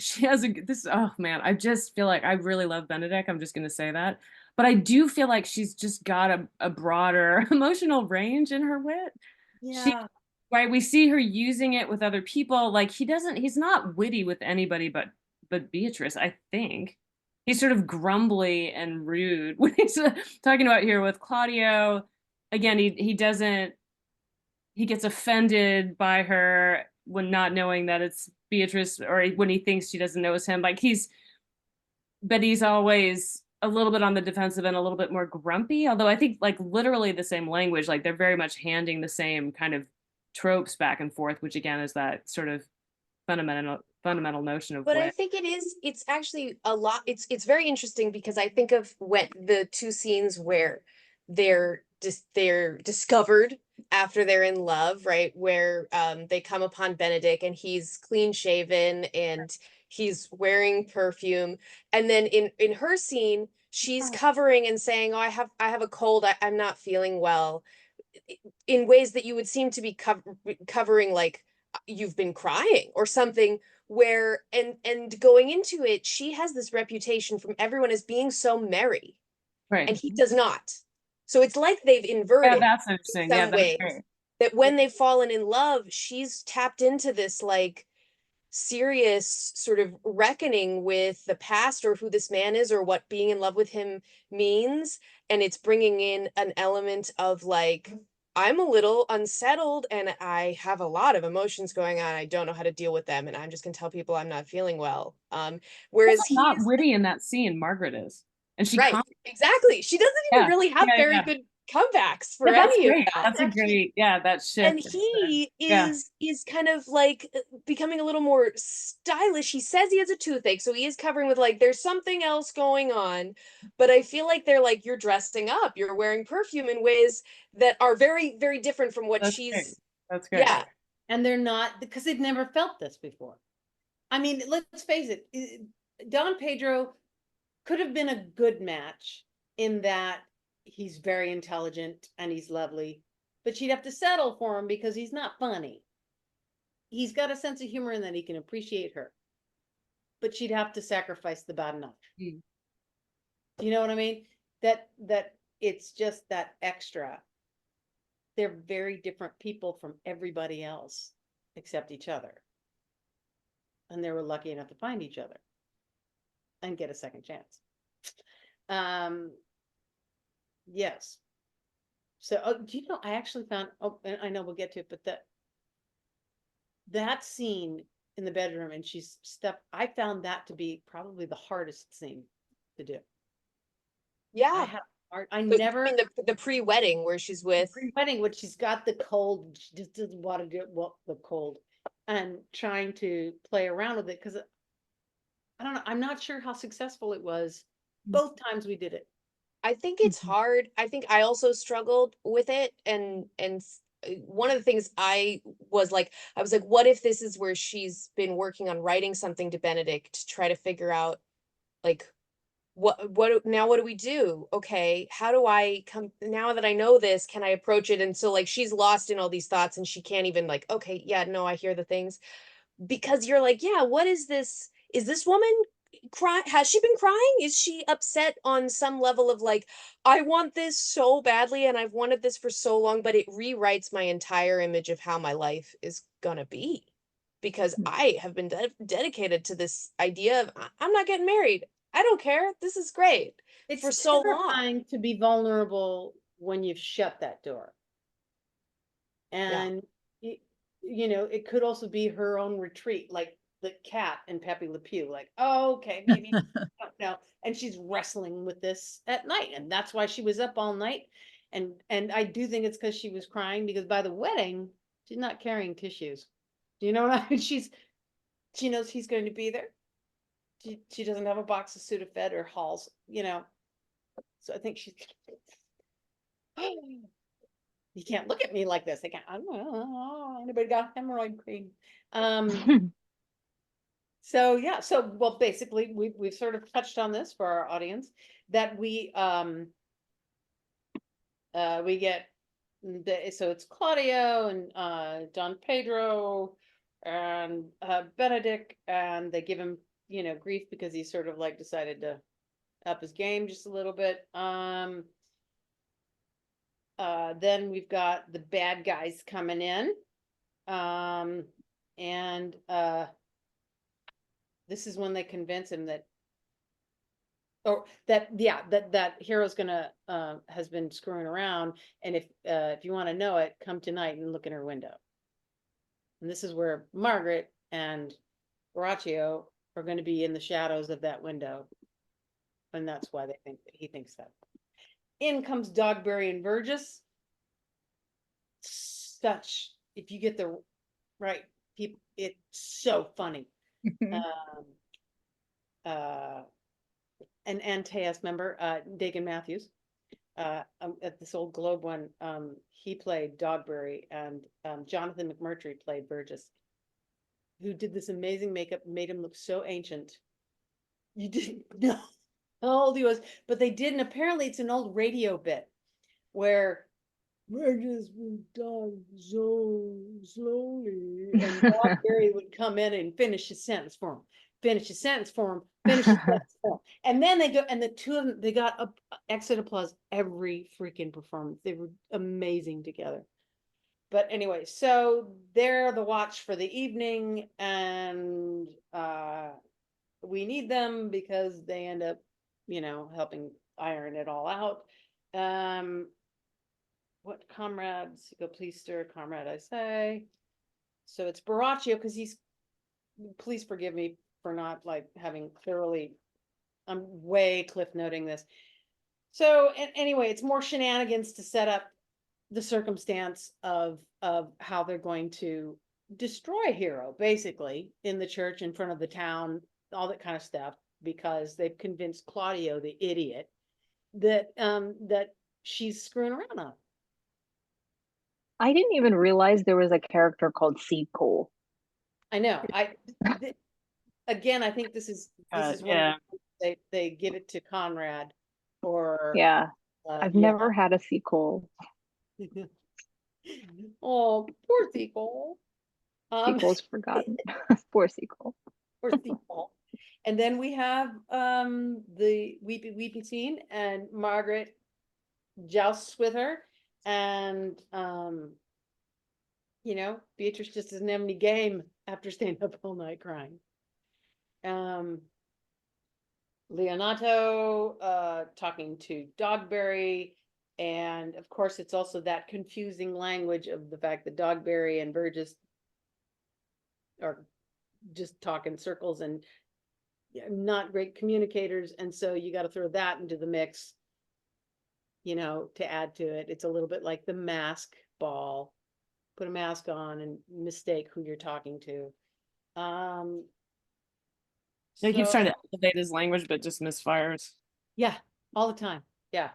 F: this. Oh man, I just feel like I really love Benedict. I'm just gonna say that, but I do feel like she's just got a broader emotional range in her wit.
C: Yeah.
F: Right. We see her using it with other people. Like he's not witty with anybody but Beatrice. I think he's sort of grumbly and rude when he's talking about here with Claudio. Again, he gets offended by her when not knowing that it's Beatrice, or when he thinks she doesn't know it's him. Like he's always a little bit on the defensive and a little bit more grumpy. Although I think like literally the same language, like they're very much handing the same kind of tropes back and forth, which again is that sort of fundamental notion of
E: but I think it's actually a lot. It's very interesting because I think of when the two scenes where they're discovered after they're in love, right? Where they come upon Benedict and he's clean shaven and he's wearing perfume, and then in her scene she's covering and saying, oh, I have a cold, I'm not feeling well, in ways that you would seem to be covering like you've been crying or something, where and going into it, she has this reputation from everyone as being so merry,
F: right,
E: and he does not. So it's like they've inverted
F: that's interesting.
E: In some ways, that when they've fallen in love, she's tapped into this like serious sort of reckoning with the past or who this man is or what being in love with him means, and it's bringing in an element of like, I'm a little unsettled and I have a lot of emotions going on. I don't know how to deal with them, and I'm just gonna tell people I'm not feeling well. Whereas he's
F: not witty in that scene. Margaret is, and she
E: exactly. She doesn't even really have very good comebacks for any of that.
F: That's a great, that shift.
E: And he is kind of like becoming a little more stylish. He says he has a toothache, so he is covering with like there's something else going on. But I feel like they're like, you're dressing up, you're wearing perfume in ways that are very, very different from what she's.
F: That's great.
C: Yeah, and they're not, because they've never felt this before. I mean, let's face it, Don Pedro could have been a good match in that he's very intelligent and he's lovely, but she'd have to settle for him because he's not funny. He's got a sense of humor and that he can appreciate her, but she'd have to sacrifice the bad enough. You know what I mean? That it's just that extra. They're very different people from everybody else except each other. And they were lucky enough to find each other. and get a second chance. Yes. So, do you know, I actually found, and I know we'll get to it, but that scene in the bedroom, and I found that to be probably the hardest scene to do.
E: Yeah.
C: I
E: But
C: never,
E: you mean the pre-wedding where she's with
C: pre-wedding, when she's got the cold, she just doesn't want to do the cold, and trying to play around with it, because I don't know, I'm not sure how successful it was both times we did it.
E: I think it's hard. I think I also struggled with it, and one of the things I was like, what if this is where she's been working on writing something to Benedict to try to figure out, like, what now, what do we do? Okay, how do I come, now that I know this, can I approach it? And so like she's lost in all these thoughts and she can't even like, okay, yeah, no, I hear the things, because you're like, yeah, what is this? Is this woman cry? Has she been crying? Is she upset on some level of like, I want this so badly and I've wanted this for so long, but it rewrites my entire image of how my life is gonna be, because I have been dedicated to this idea of I'm not getting married. I don't care. This is great.
C: It's
E: for so long.
C: terrifying to be vulnerable when you've shut that door. And you know, it could also be her own retreat, like the cat and Pepe Le Pew, like, oh, okay, maybe I don't know. And she's wrestling with this at night, and that's why she was up all night. And I do think it's because she was crying, because by the wedding, she's not carrying tissues. Do you know what I mean? She knows he's going to be there. She doesn't have a box of Sudafed or Halls, you know. So I think she's you can't look at me like this. I can't, I don't know, anybody got hemorrhoid cream? So yeah, well, basically we've sort of touched on this for our audience, that we get so it's Claudio and Don Pedro and Benedict, and they give him, you know, grief because he sort of like decided to up his game just a little bit. Then we've got the bad guys coming in. And this is when they convince him that, that hero's gonna has been screwing around, and if you want to know it, come tonight and look in her window. And this is where Margaret and Horatio are going to be in the shadows of that window, and that's why he thinks that. In comes Dogberry and Burgess. If you get the right people, it's so funny. An Antaeus member, Dagan Matthews, at this old Globe one, he played Dogberry, and Jonathan McMurtry played Burgess, who did this amazing makeup, made him look so ancient. You didn't know how old he was, but they did, and apparently it's an old radio bit where Burgess would talk so slowly, and Dogberry would come in and finish his sentence for him. Finish his sentence for him, finish his sentence for him. And then they go, and the two of them, they got exit applause every freaking performance. They were amazing together. But anyway, so they're the watch for the evening, and we need them because they end up, you know, helping iron it all out. What comrades? Go, please stir, comrade, I say. So it's Borachio, because please forgive me for not like having thoroughly, I'm way cliff noting this. So anyway, it's more shenanigans to set up the circumstance of how they're going to destroy Hero, basically, in the church, in front of the town, all that kind of stuff, because they've convinced Claudio, the idiot, that she's screwing around on.
D: I didn't even realize there was a character called Seapool.
C: I know. Again, I think this is one they give it to Conrad, or
D: I've never had a sequel.
C: Oh, poor sequel.
D: Sequel's forgotten. Poor sequel.
C: Poor sequel. And then we have the weepy scene, and Margaret jousts with her, and you know, Beatrice just doesn't have any game after staying up all night crying. Leonato talking to Dogberry, and of course it's also that confusing language of the fact that Dogberry and Burgess are just talk in circles and not great communicators, and so you got to throw that into the mix, you know, to add to it. It's a little bit like the mask ball. Put a mask on and mistake who you're talking to.
F: He keeps trying to elevate his language, but just misfires.
C: Yeah, all the time. Yeah.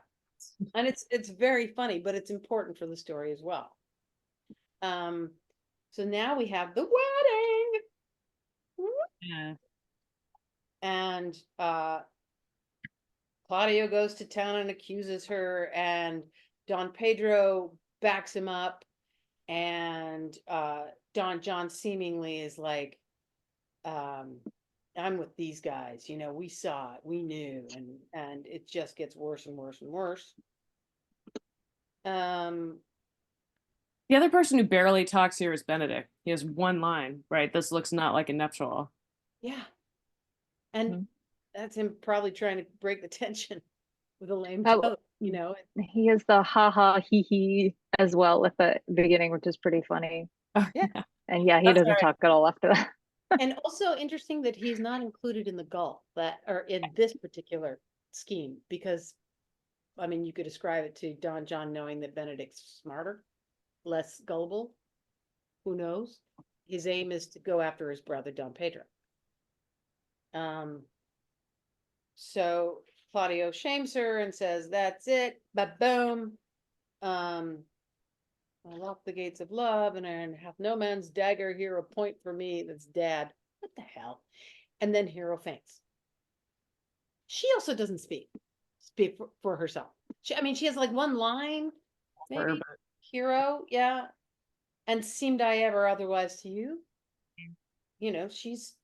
C: And it's very funny, but it's important for the story as well. So now we have the wedding.
F: Yeah.
C: And Claudio goes to town and accuses her, and Don Pedro backs him up, and Don John seemingly is like, I'm with these guys, you know, we saw it, we knew, and it just gets worse and worse and worse.
F: The other person who barely talks here is Benedict. He has one line, right? This looks not like a nuptial.
C: Yeah. And that's him probably trying to break the tension with a lame joke, you know.
D: He is the ha hee hee as well at the beginning, which is pretty funny.
C: Yeah.
D: And yeah, he doesn't talk at all after that.
C: And also interesting that he's not included in the gull, that or in this particular scheme, because I mean you could ascribe it to Don John knowing that Benedict's smarter, less gullible. Who knows? His aim is to go after his brother Don Pedro. So Claudio shames her and says, "That's it, ba-boom. I lock the gates of love, and hath no man's dagger here a point for me." That's dad. What the hell? And then Hero faints. She also doesn't speak for herself. I mean, she has like one line, maybe. Hero, yeah. And seemed I ever otherwise to you? You know, she's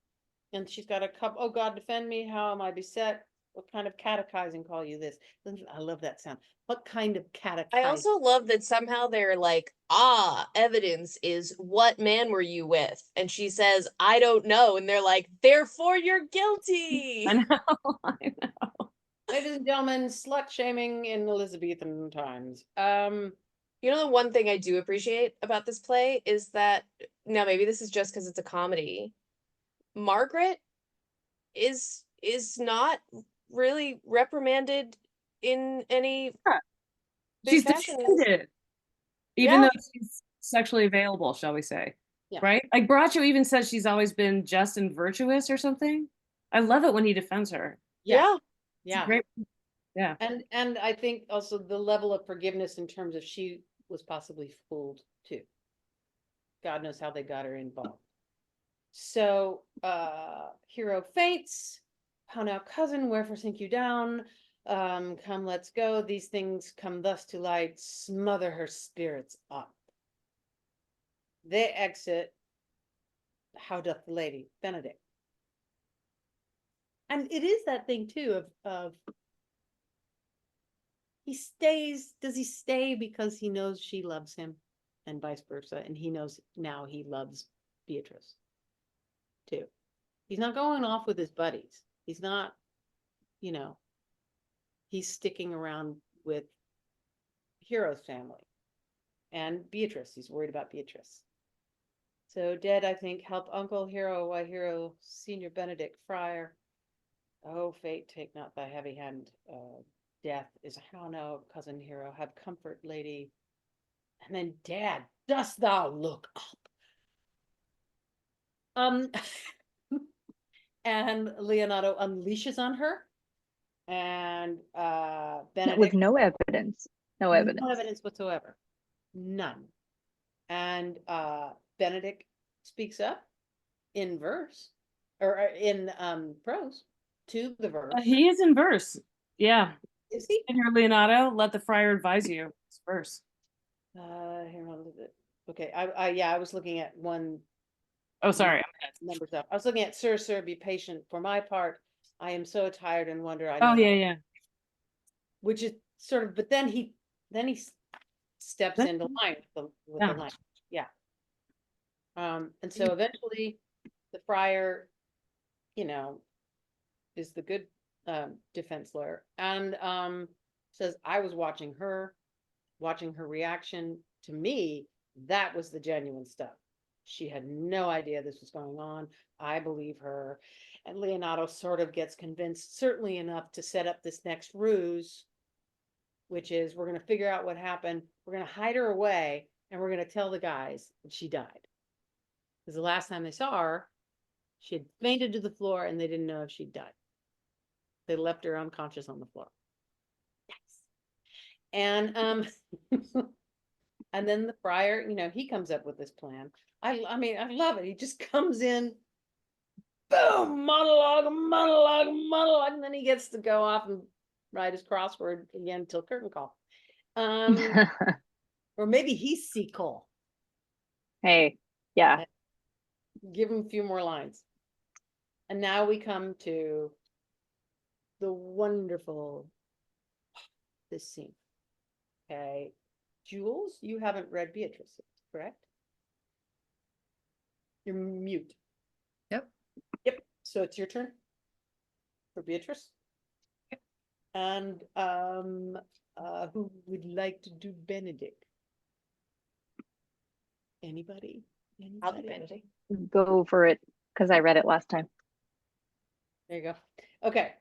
C: got a cup. Oh God, defend me. How am I beset? What kind of catechizing call you this? I love that sound. What kind of catechizing?
E: I also love that somehow they're like, evidence is what man were you with? And she says, I don't know. And they're like, therefore you're guilty.
F: I know.
C: Ladies and gentlemen, slut shaming in Elizabethan times.
E: You know, the one thing I do appreciate about this play is that, now maybe this is just because it's a comedy, Margaret is not really reprimanded in any
F: she's defended, even though she's sexually available, shall we say.
C: Yeah.
F: Right? Like Braccio even says she's always been just and virtuous or something. I love it when he defends her.
C: Yeah.
F: Great. Yeah.
C: And I think also the level of forgiveness in terms of she was possibly fooled too. God knows how they got her involved. So Hero faints. How now, cousin, wherefore sink you down? Come, let's go. These things come thus to light, smother her spirits up. They exit. How doth the lady, Benedict? And it is that thing too of he stays. Does he stay because he knows she loves him, and vice versa, and he knows now he loves Beatrice too. He's not going off with his buddies. He's not, you know, he's sticking around with Hero's family and Beatrice. He's worried about Beatrice. So dead, I think, help Uncle Hero, why Hero, Senior Benedict, Friar. Oh, fate, take not thy heavy hand. Death is how now, cousin Hero, have comfort, lady. And then, Dad, dost thou look up? And Leonato unleashes on her, and Benedict
D: with no evidence. No evidence
C: whatsoever. None. And Benedict speaks up in verse or in prose to the verse.
F: He is in verse. Yeah.
C: Is he?
F: In your Leonato, let the friar advise you. It's verse.
C: Here, okay. I was looking at one.
F: Oh, sorry.
C: Numbers up. I was looking at Sir, be patient. For my part, I am so tired and wonder. I
F: know. Oh, yeah.
C: Which is sort of, but then he steps into line with the line. Yeah. And so eventually the friar, you know, is the good defense lawyer, and says, I was watching her reaction to me. That was the genuine stuff. She had no idea this was going on. I believe her. And Leonardo sort of gets convinced, certainly enough to set up this next ruse, which is we're going to figure out what happened. We're going to hide her away, and we're going to tell the guys that she died. Because the last time they saw her, she had fainted to the floor, and they didn't know if she'd died. They left her unconscious on the floor. Yes. And and then the friar, he comes up with this plan. I mean, I love it. He just comes in, boom, monologue, and then he gets to go off and write his crossword again till curtain call. Or maybe he's Seacole.
D: Hey, yeah.
C: Give him a few more lines. And now we come to the wonderful, this scene. Okay. Juls, you haven't read Beatrice, correct? You're mute.
B: Yep.
C: Yep. So it's your turn for Beatrice.
B: Yep.
C: And who would like to do Benedict? Anybody?
E: I'll do Benedict.
D: Go for it, because I read it last time.
C: There you go. Okay.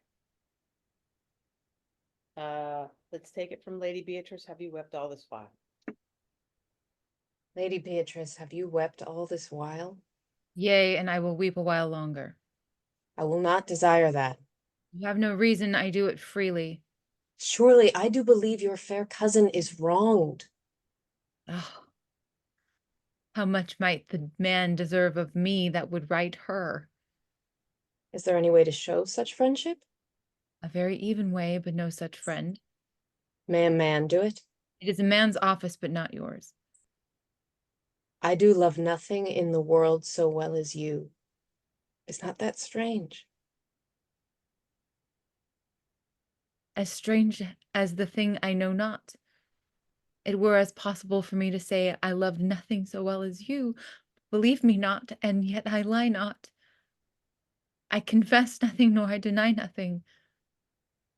C: Let's take it from Lady Beatrice. Have you wept all this while?
E: Lady Beatrice, have you wept all this while?
B: Yea, and I will weep a while longer.
E: I will not desire that.
B: You have no reason, I do it freely.
E: Surely I do believe your fair cousin is wronged.
B: Oh, how much might the man deserve of me that would right her?
E: Is there any way to show such friendship?
B: A very even way, but no such friend.
E: May a man do it?
B: It is a man's office, but not yours.
E: I do love nothing in the world so well as you. Is not that strange?
B: As strange as the thing I know not. It were as possible for me to say I love nothing so well as you. Believe me not, and yet I lie not. I confess nothing, nor I deny nothing.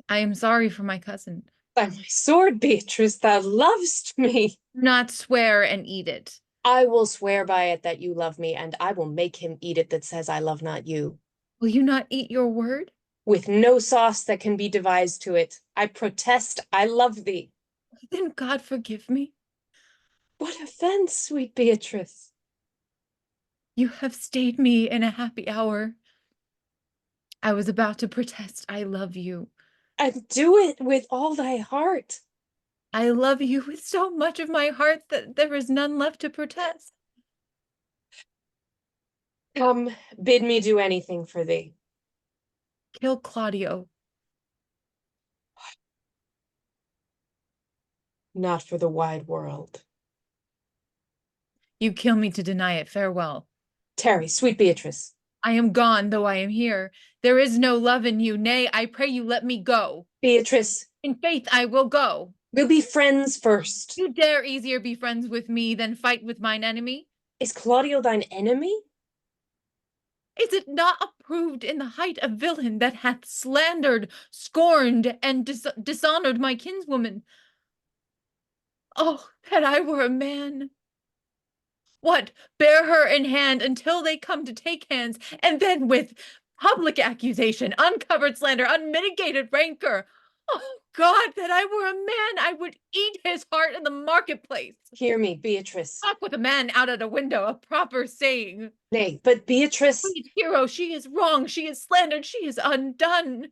B: I am sorry for my cousin.
E: By my sword, Beatrice, thou lovest me.
B: Not swear and eat it.
E: I will swear by it that you love me, and I will make him eat it that says I love not you.
B: Will you not eat your word?
E: With no sauce that can be devised to it. I protest I love thee.
B: Then God forgive me.
E: What offense, sweet Beatrice?
B: You have stayed me in a happy hour. I was about to protest I love you.
E: And do it with all thy heart.
B: I love you with so much of my heart that there is none left to protest.
E: Come, bid me do anything for thee.
B: Kill Claudio.
E: Not for the wide world.
B: You kill me to deny it. Farewell.
E: Tarry, sweet Beatrice.
B: I am gone, though I am here. There is no love in you. Nay, I pray you let me go.
E: Beatrice.
B: In faith, I will go.
E: We'll be friends first.
B: You dare easier be friends with me than fight with mine enemy?
E: Is Claudio thine enemy?
B: Is it not approved in the height a villain that hath slandered, scorned, and dishonored my kinswoman? Oh, that I were a man! What, bear her in hand until they come to take hands, and then with public accusation, uncovered slander, unmitigated rancor. Oh, God, that I were a man, I would eat his heart in the marketplace.
E: Hear me, Beatrice.
B: Talk with a man out at a window, a proper saying.
E: Nay, but Beatrice.
B: Sweet hero, she is wrong, she is slandered, she is undone.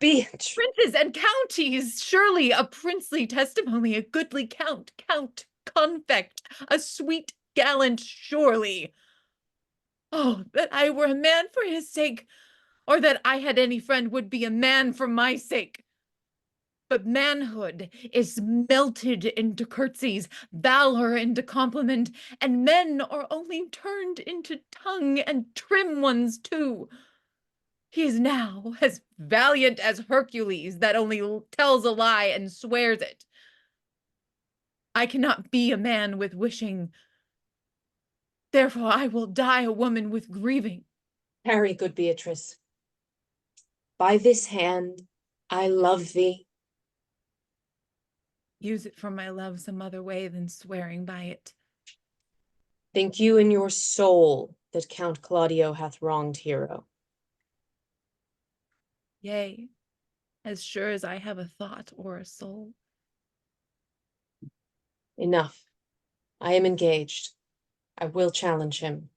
E: Beatrice.
B: Princes and counties, surely a princely testimony, a goodly count, confect, a sweet gallant, surely. Oh, that I were a man for his sake, or that I had any friend would be a man for my sake. But manhood is melted into curtsies, valor into compliment, and men are only turned into tongue, and trim ones too. He is now as valiant as Hercules that only tells a lie and swears it. I cannot be a man with wishing. Therefore I will die a woman with grieving.
E: Tarry, good Beatrice. By this hand I love thee.
B: Use it for my love some other way than swearing by it.
E: Think you in your soul that Count Claudio hath wronged Hero?
B: Yea, as sure as I have a thought or a soul.
E: Enough. I am engaged. I will challenge him.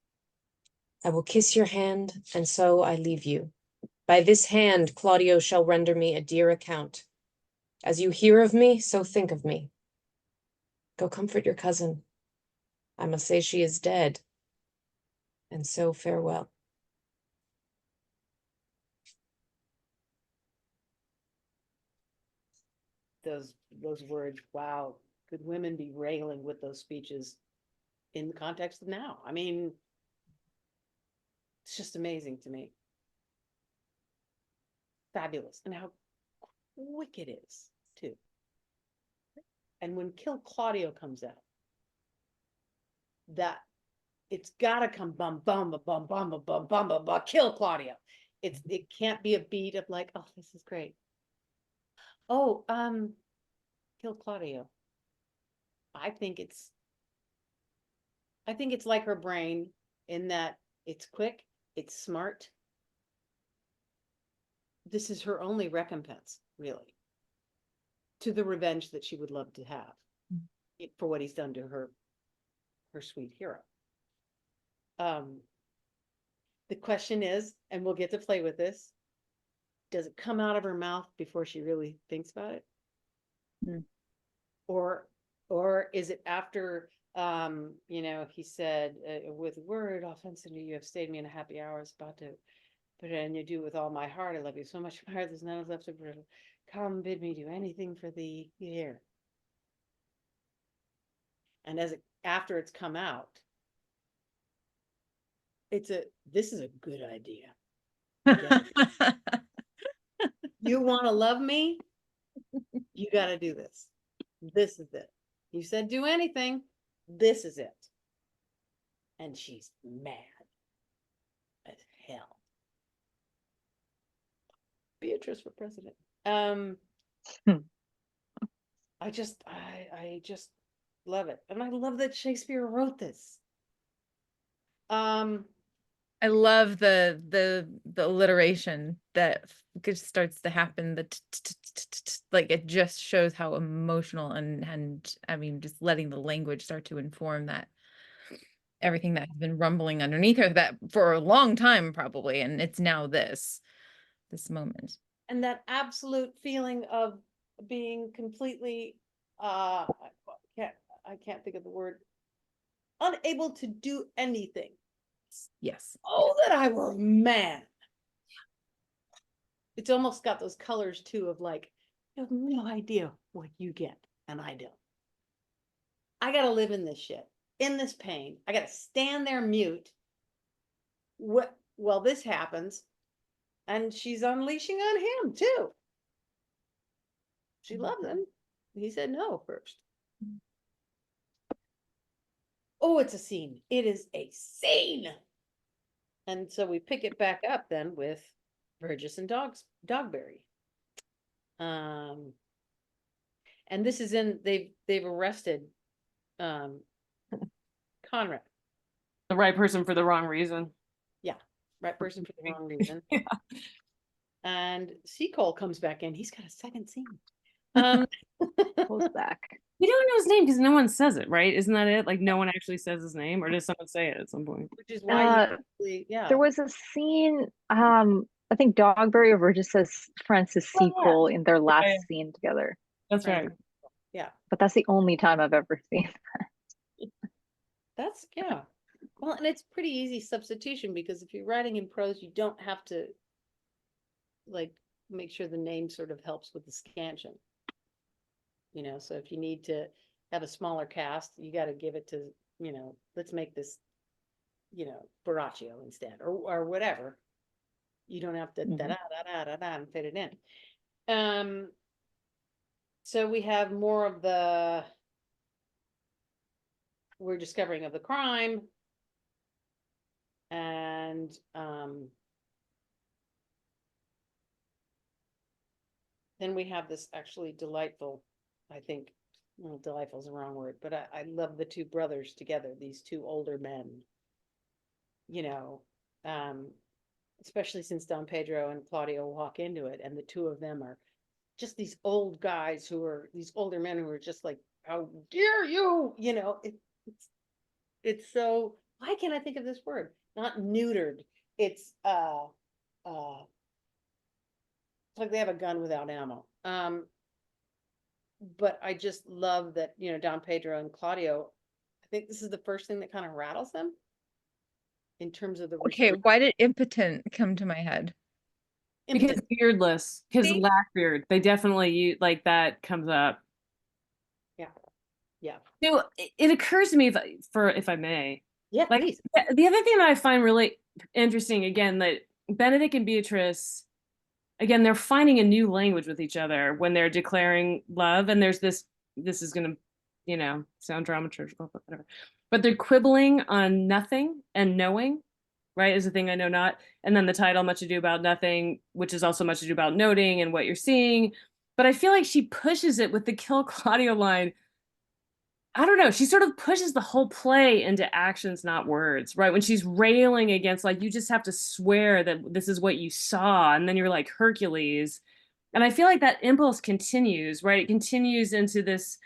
E: I will kiss your hand, and so I leave you. By this hand Claudio shall render me a dear account. As you hear of me, so think of me. Go comfort your cousin. I must say she is dead. And so farewell.
C: Those words, wow, could women be railing with those speeches in the context of now? I mean, it's just amazing to me. Fabulous. And how quick it is, too. And when Kill Claudio comes out, that it's gotta come bum bum bum bum bum bum bum bum bum bum kill Claudio. It can't be a beat of like, oh, this is great. Oh, kill Claudio. I think it's like her brain in that it's quick, it's smart. This is her only recompense, really, to the revenge that she would love to have for what he's done to her sweet hero. The question is, and we'll get to play with this, does it come out of her mouth before she really thinks about it? Or is it after, you know, he said, with word offensively, you have stayed me in a happy hour, is about to put it in, you do with all my heart. I love you so much. My heart, there's none left to come bid me do anything for thee here. And after it's come out, this is a good idea. You want to love me? You got to do this. This is it. You said do anything. This is it. And she's mad as hell. Beatrice for president. I just love it. And I love that Shakespeare wrote this.
B: I love the alliteration that just starts to happen. Like it just shows how emotional and I mean just letting the language start to inform that everything that has been rumbling underneath her that for a long time probably, and it's now this moment.
C: And that absolute feeling of being completely I can't think of the word, unable to do anything.
B: Yes.
C: Oh, that I were mad. It's almost got those colors too of like, you have no idea what you get, and I don't. I gotta live in this shit, in this pain. I gotta stand there mute. Well, this happens, and she's unleashing on him too. She loves him. He said no first. Oh, it's a scene. It is a scene. And so we pick it back up then with Burgess and Dogberry. And this is they've arrested Conrad.
F: The right person for the wrong reason.
C: Yeah, right person for the wrong reason.
F: Yeah.
C: And Seacole comes back in. He's got a second scene.
D: Pulls back.
F: We don't know his name because no one says it, right? Isn't that it? Like no one actually says his name, or does someone say it at some point?
C: Which is why
D: there was a scene, I think Dogberry or Burgess says Francis Seacole in their last scene together.
F: That's right.
C: Yeah.
D: But that's the only time I've ever seen that.
C: That's well, and it's pretty easy substitution because if you're writing in prose, you don't have to like make sure the name sort of helps with the scansion. You know, so if you need to have a smaller cast, you got to give it to, you know, let's make this, you know, Borachio instead or whatever. You don't have to da da da da da and fit it in. So we have more of we're discovering of the crime, and then we have this actually delightful, I think, well, delightful is the wrong word, but I love the two brothers together, these two older men, you know, especially since Don Pedro and Claudio walk into it, and the two of them are just these old guys who are these older men who are just like, how dare you, you know, it's so, why can't I think of this word? Not neutered. It's like they have a gun without ammo. But I just love that, you know, Don Pedro and Claudio, I think this is the first thing that kind of rattles them in terms of the
B: Okay, why did impotent come to my head?
F: Because beardless, because
C: See?
F: lack beard. They definitely like that comes up.
C: Yeah. Yeah.
F: So it occurs to me, if I may,
C: Yeah,
F: like
C: please.
F: the other thing that I find really interesting, again, that Benedict and Beatrice, again, they're finding a new language with each other when they're declaring love, and there's this is gonna, you know, sound dramaturgical, but whatever. But they're quibbling on nothing and knowing, right, is the thing I know not. And then the title, Much Ado About Nothing, which is also much ado about noting and what you're seeing. But I feel like she pushes it with the kill Claudio line. I don't know. She sort of pushes the whole play into actions, not words, right? When she's railing against, like, you just have to swear that this is what you saw. And then you're like Hercules. And I feel like that impulse continues, right? It continues into this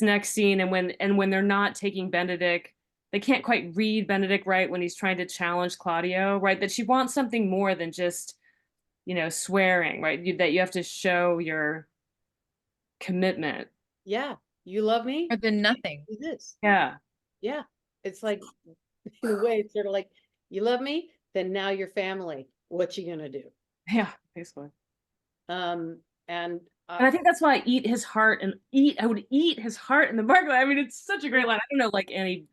F: next scene. And when they're not taking Benedict, they can't quite read Benedict right when he's trying to challenge Claudio, right? That she wants something more than just, you know, swearing, right? That you have to show your commitment.
C: Yeah. You love me?
B: Or than nothing.
C: Do this.
F: Yeah.
C: Yeah. It's like, in a way, it's sort of like, you love me? Then now you're family. What you gonna do?
F: Yeah, basically.
C: And
F: I think that's why I eat his heart I would eat his heart in the bark. I mean, it's such a great line. I don't know, like any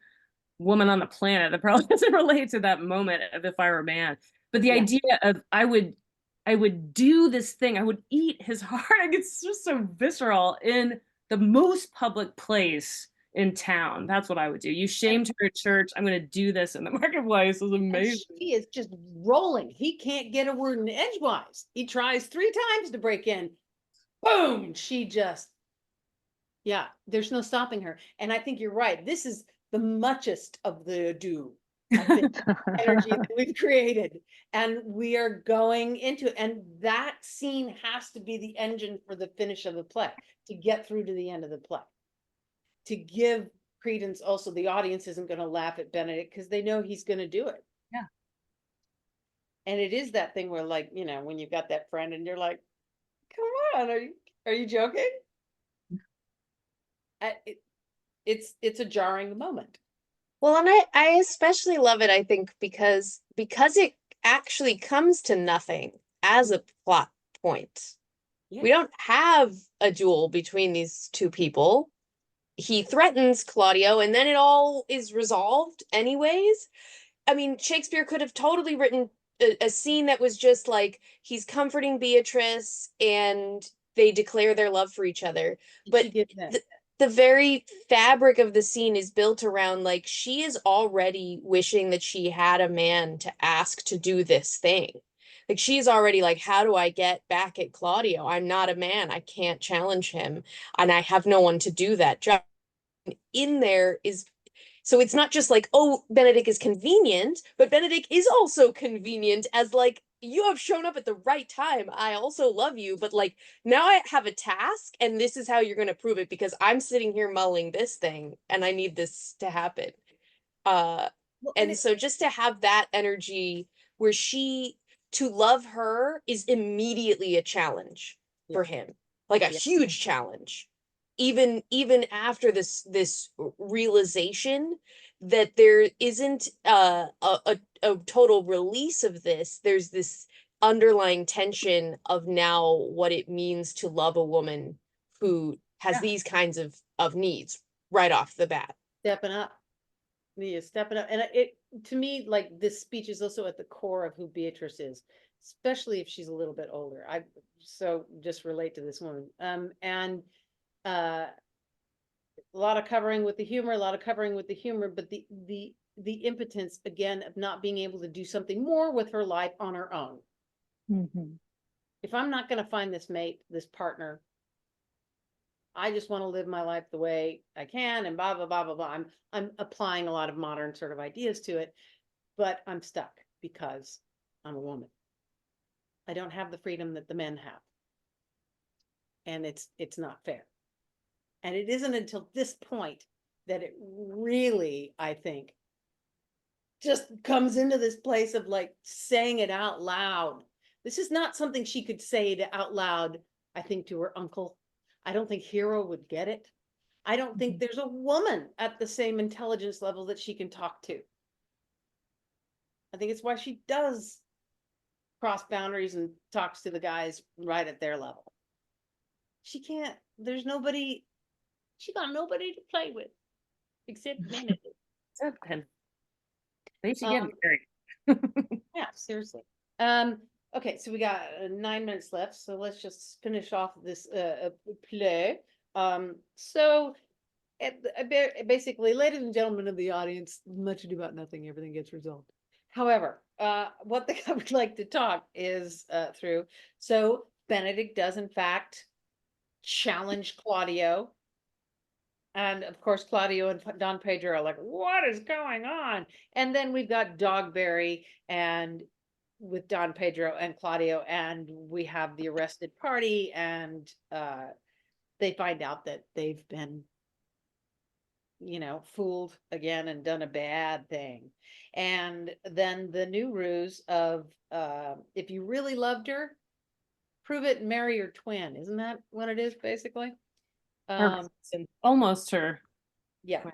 F: woman on the planet that probably doesn't relate to that moment of if I were a man. But the idea of I would do this thing, I would eat his heart. Like, it's just so visceral in the most public place in town. That's what I would do. You shamed her at church. I'm going to do this in the marketplace. It was amazing.
C: She is just rolling. He can't get a word in edgewise. He tries 3 times to break in. Boom! She just, yeah, there's no stopping her. And I think you're right. This is the muchest of the ado, I think, energy that we've created. And we are going into it. And that scene has to be the engine for the finish of the play, to get through to the end of the play. To give credence, also, the audience isn't going to laugh at Benedict because they know he's going to do it.
F: Yeah.
C: And it is that thing where, like, you know, when you've got that friend and you're like, come on, are you joking? It's a jarring moment.
E: Well, and I especially love it, I think, because it actually comes to nothing as a plot point.
C: Yeah.
E: We don't have a duel between these two people. He threatens Claudio, and then it all is resolved anyways. I mean, Shakespeare could have totally written a scene that was just like, he's comforting Beatrice and they declare their love for each other. But the very fabric of the scene is built around, like, she is already wishing that she had a man to ask to do this thing. Like, she's already like, how do I get back at Claudio? I'm not a man. I can't challenge him. And I have no one to do that job. In there is, so it's not just like, oh, Benedict is convenient, but Benedict is also convenient as, like, you have shown up at the right time. I also love you, but, like, now I have a task and this is how you're going to prove it, because I'm sitting here mulling this thing and I need this to happen. And so just to have that energy where to love her is immediately a challenge for him, like a huge challenge. Even after this realization that there isn't a total release of this, there's this underlying tension of now what it means to love a woman who has these kinds of needs right off the bat.
C: Stepping up. Stepping up. And it, to me, like, this speech is also at the core of who Beatrice is, especially if she's a little bit older. I so just relate to this woman. And a lot of covering with the humor, but the impotence, again, of not being able to do something more with her life on her own.
B: Mm-hmm.
C: if I'm not going to find this mate, this partner, I just want to live my life the way I can and blah, blah, blah, blah, blah. I'm applying a lot of modern sort of ideas to it, but I'm stuck because I'm a woman. I don't have the freedom that the men have. And it's not fair. And it isn't until this point that it really, I think, just comes into this place of like saying it out loud. This is not something she could say to out loud, I think, to her uncle. I don't think Hero would get it. I don't think there's a woman at the same intelligence level that she can talk to. I think it's why she does cross boundaries and talks to the guys right at their level. She can't, there's nobody, she got nobody to play with except Benedict.
F: They should get married.
C: Yeah, seriously. Okay, so we got 9 minutes left, so let's just finish off this play. So basically, ladies and gentlemen of the audience, much ado about nothing, everything gets resolved. However, what I would like to talk is through. So Benedict does in fact challenge Claudio. And of course, Claudio and Don Pedro are like, what is going on? And then we've got Dogberry and with Don Pedro and Claudio, and we have the arrested party, and they find out that they've been, you know, fooled again and done a bad thing. And then the new ruse of if you really loved her, prove it and marry your twin. Isn't that what it is, basically?
F: Almost her.
C: Yeah. Her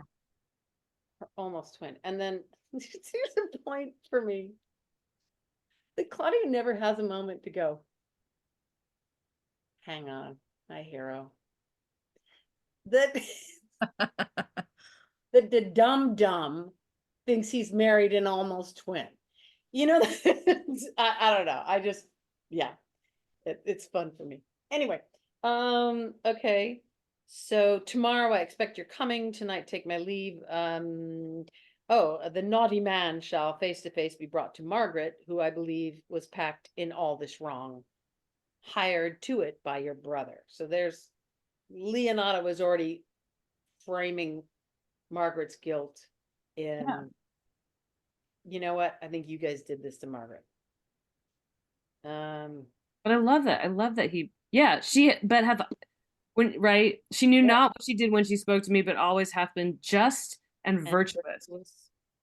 C: almost twin. And then here's a point for me. That Claudia never has a moment to go, hang on, my hero. That the dumb thinks he's married an almost twin. You know, I don't know. I just, yeah, it's fun for me. Anyway, okay. So tomorrow I expect you're coming. Tonight, take my leave. Oh, the naughty man shall face to face be brought to Margaret, who I believe was packed in all this wrong, hired to it by your brother. So there's Leonardo was already framing Margaret's guilt in, you know what? I think you guys did this to Margaret.
F: But I love that. I love that she knew not what she did when she spoke to me, but always have been just and virtuous.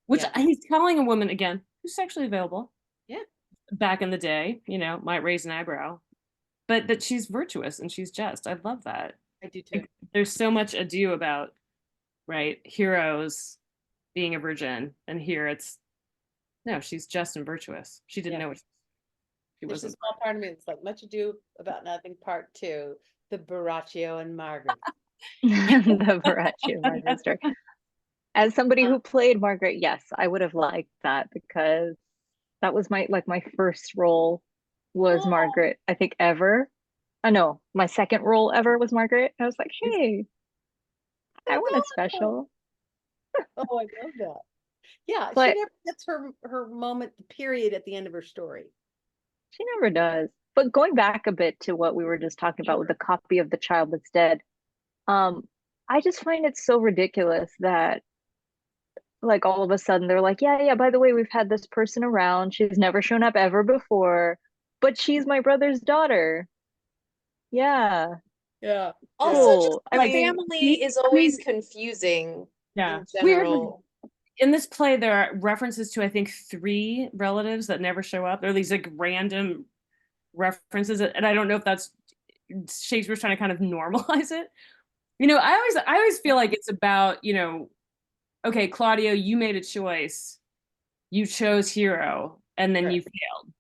F: Which he's telling a woman again who's sexually available.
C: Yeah.
F: Back in the day, you know, might raise an eyebrow, but that she's virtuous and she's just. I love that.
C: I do too.
F: There's so much ado about, right, heroes being a virgin, and here it's no, she's just and virtuous. She didn't know what she was.
C: There's a small part of me that's like Much Ado About Nothing Part 2, the Baraccio and Margaret.
D: The Baraccio and Margaret story. As somebody who played Margaret, yes, I would have liked that, because that was my first role was Margaret, I think, ever. I know my second role ever was Margaret. I was like, hey, I want a special.
C: Oh, I love that. Yeah,
D: But
C: she never gets her moment, period, at the end of her story.
D: she never does. But going back a bit to what we were just talking about with the copy of The Child That's Dead, I just find it so ridiculous that like all of a sudden they're like, yeah, by the way, we've had this person around. She's never shown up ever before, but she's my brother's daughter. Yeah.
C: Yeah.
E: Also, just
D: I
E: the
D: mean,
E: family is always confusing in general.
F: In this play, there are references to, I think, 3 relatives that never show up. There are these like random references, and I don't know if that's Shakespeare's trying to kind of normalize it. You know, I always feel like it's about, you know, okay, Claudio, you made a choice. You chose Hero, and then you failed.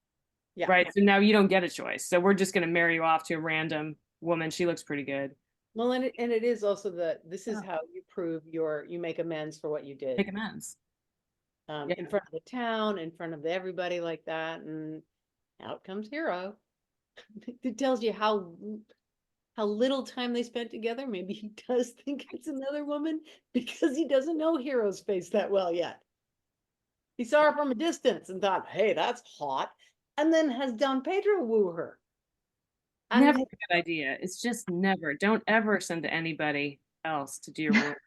C: Yeah.
F: Right. So now you don't get a choice. So we're just going to marry you off to a random woman. She looks pretty good.
C: Well, and it is also this is how you prove you make amends for what you did.
F: Make amends.
C: In front of the town, in front of everybody like that, and out comes Hero. It tells you how little time they spent together. Maybe he does think it's another woman because he doesn't know Hero's face that well yet. He saw her from a distance and thought, hey, that's hot. And then has Don Pedro woo her. And
F: Never a good idea. It's just never. Don't ever send anybody else to do your work.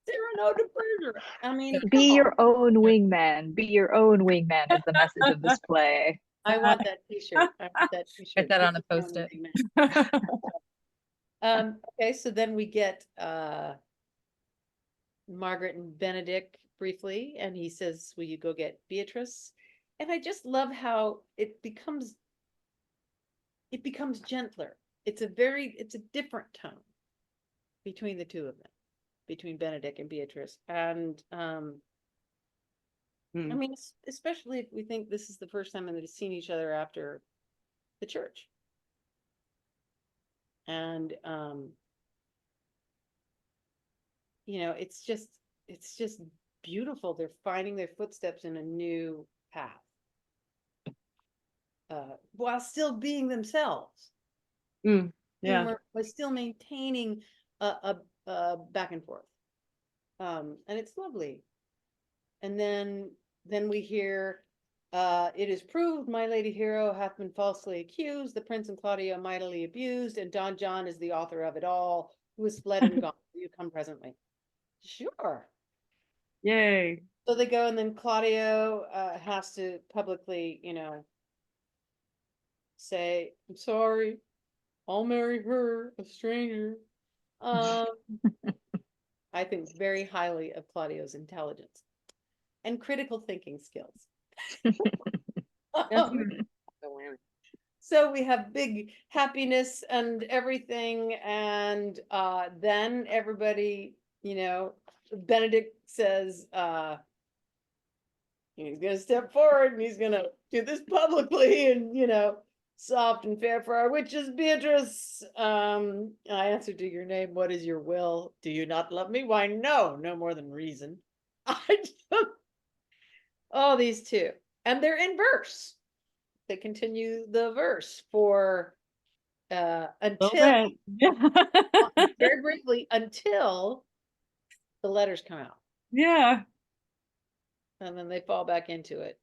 C: Cyrano de Bergerac. I mean,
D: Be
C: come
D: your
C: on.
D: own wingman. Be your own wingman is the message of this play.
C: I want that t-shirt. I want that t-shirt.
B: Get that on
C: Be
B: a
C: your own
B: Post-it.
C: wingman. Okay, so then we get Margaret and Benedict briefly, and he says, will you go get Beatrice? And I just love how it becomes gentler. It's a different tone between the two of them, between Benedict and Beatrice. And I mean, especially if we think this is the first time that they've seen each other after the church. And you know, it's just beautiful. They're finding their footsteps in a new path, while still being themselves.
F: Yeah.
C: But still maintaining a back and forth. And it's lovely. And then we hear, it is proved my lady hero hath been falsely accused, the prince and Claudia mightily abused, and Don John is the author of it all, who is fled and gone. You come presently. Sure.
F: Yay.
C: So they go, and then Claudio has to publicly, you know, say, I'm sorry, I'll marry her, a stranger. I think very highly of Claudio's intelligence and critical thinking skills. So we have big happiness and everything, and then everybody, you know, Benedict says he's gonna step forward and he's gonna do this publicly, and you know, soft and fair for our witches, Beatrice. I answer to your name. What is your will? Do you not love me? Why, no more than reason. Oh, these two, and they're in verse. They continue the verse for until very briefly, until the letters come out.
F: Yeah.
C: And then they fall back into it.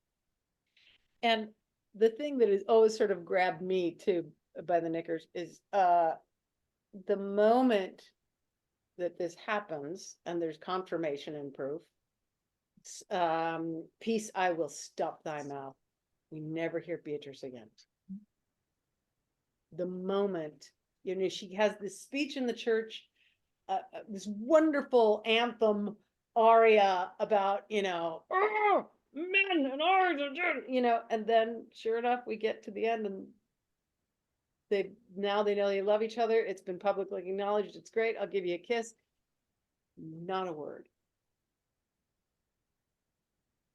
C: And the thing that has always sort of grabbed me too by the knickers is the moment that this happens and there's confirmation and proof. Peace, I will stop thy mouth. We never hear Beatrice again. The moment, you know, she has this speech in the church, this wonderful anthem aria about, you know, oh, men and ours, you know, and then sure enough, we get to the end and they know they love each other. It's been publicly acknowledged. It's great. I'll give you a kiss. Not a word.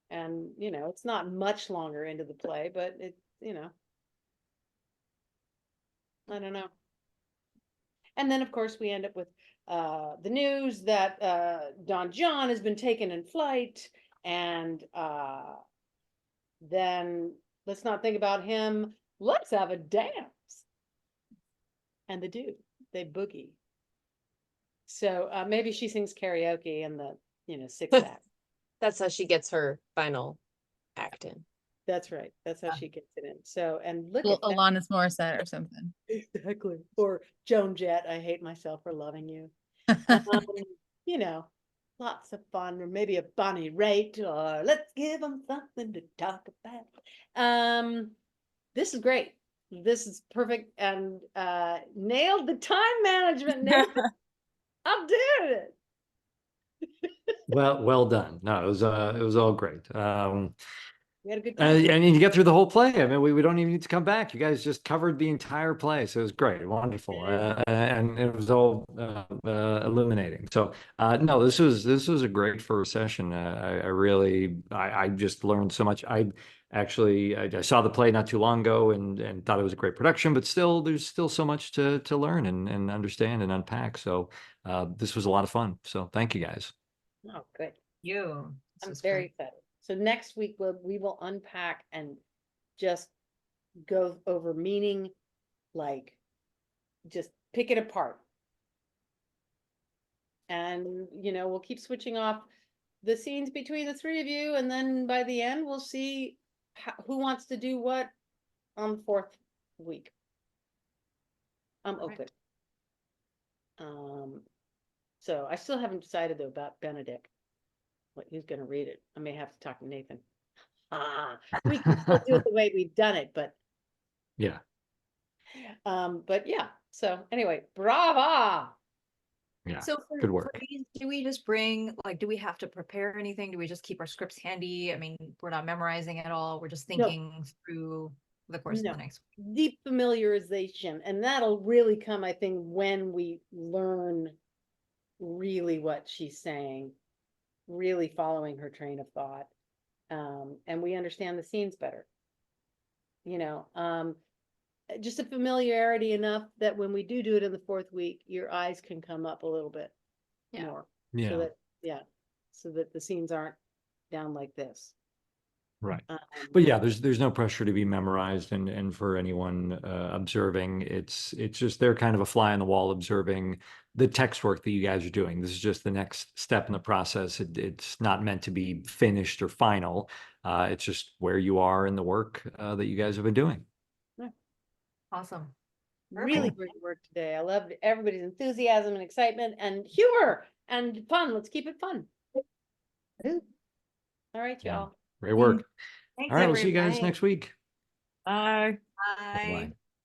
C: And, you know, it's not much longer into the play, but it, you know, I don't know. And then, of course, we end up with the news that Don John has been taken in flight. And then let's not think about him. Let's have a dance. And they boogie. So maybe she sings karaoke in the, you know, sixth act.
E: That's how she gets her final act in.
C: That's right. That's how she gets it in. So, and look
B: Well,
C: at that.
B: Alanis Morissette or something.
C: Exactly. Or Joan Jett, I hate myself for loving you. You know, lots of fun, or maybe a Bonnie Raitt, or let's give them something to talk about. This is great. This is perfect, and nailed the time management, Nathan. I'm doing it.
A: Well done. No, it was all great.
C: We had a good time.
A: And you get through the whole play. I mean, we don't even need to come back. You guys just covered the entire play, so it was great, wonderful, and it was all illuminating. So no, this was a great first session. I just learned so much. I saw the play not too long ago and thought it was a great production, but still, there's still so much to learn and understand and unpack. So this was a lot of fun. So thank you guys.
C: Oh, good.
B: You.
C: I'm very excited. So next week we will unpack and just go over meaning, like just pick it apart. And you know, we'll keep switching off the scenes between the three of you, and then by the end we'll see who wants to do what on the fourth week. I'm
G: All right.
C: open. So I still haven't decided though about Benedict. Who's gonna read it? I may have to talk to Nathan. We can still do it the way we've done it, but
A: Yeah.
C: yeah. So anyway, brava.
A: Yeah.
G: So
A: Good
G: for
A: work.
G: these, do we just bring, like, do we have to prepare anything? Do we just keep our scripts handy? I mean, we're not memorizing at all. We're just thinking through the course of
C: No.
G: the next week.
C: Deep familiarization, and that'll really come, I think, when we learn really what she's saying, really following her train of thought, and we understand the scenes better. You know, just a familiarity enough that when we do it in the fourth week, your eyes can come up a little bit
G: Yeah.
C: more.
A: Yeah.
C: So that the scenes aren't down like this.
A: Right. But yeah, there's no pressure to be memorized, and for anyone observing, it's just they're kind of a fly on the wall observing the text work that you guys are doing. This is just the next step in the process. It's not meant to be finished or final. It's just where you are in the work that you guys have been doing.
G: Awesome.
C: Really great work today. I loved everybody's enthusiasm and excitement and humor and fun. Let's keep it fun. All right,
A: Yeah.
C: y'all.
A: Great work.
G: Thanks,
A: All right, we'll see you guys
G: everybody.
A: next week.
F: Bye.
G: Bye.
A: Bye.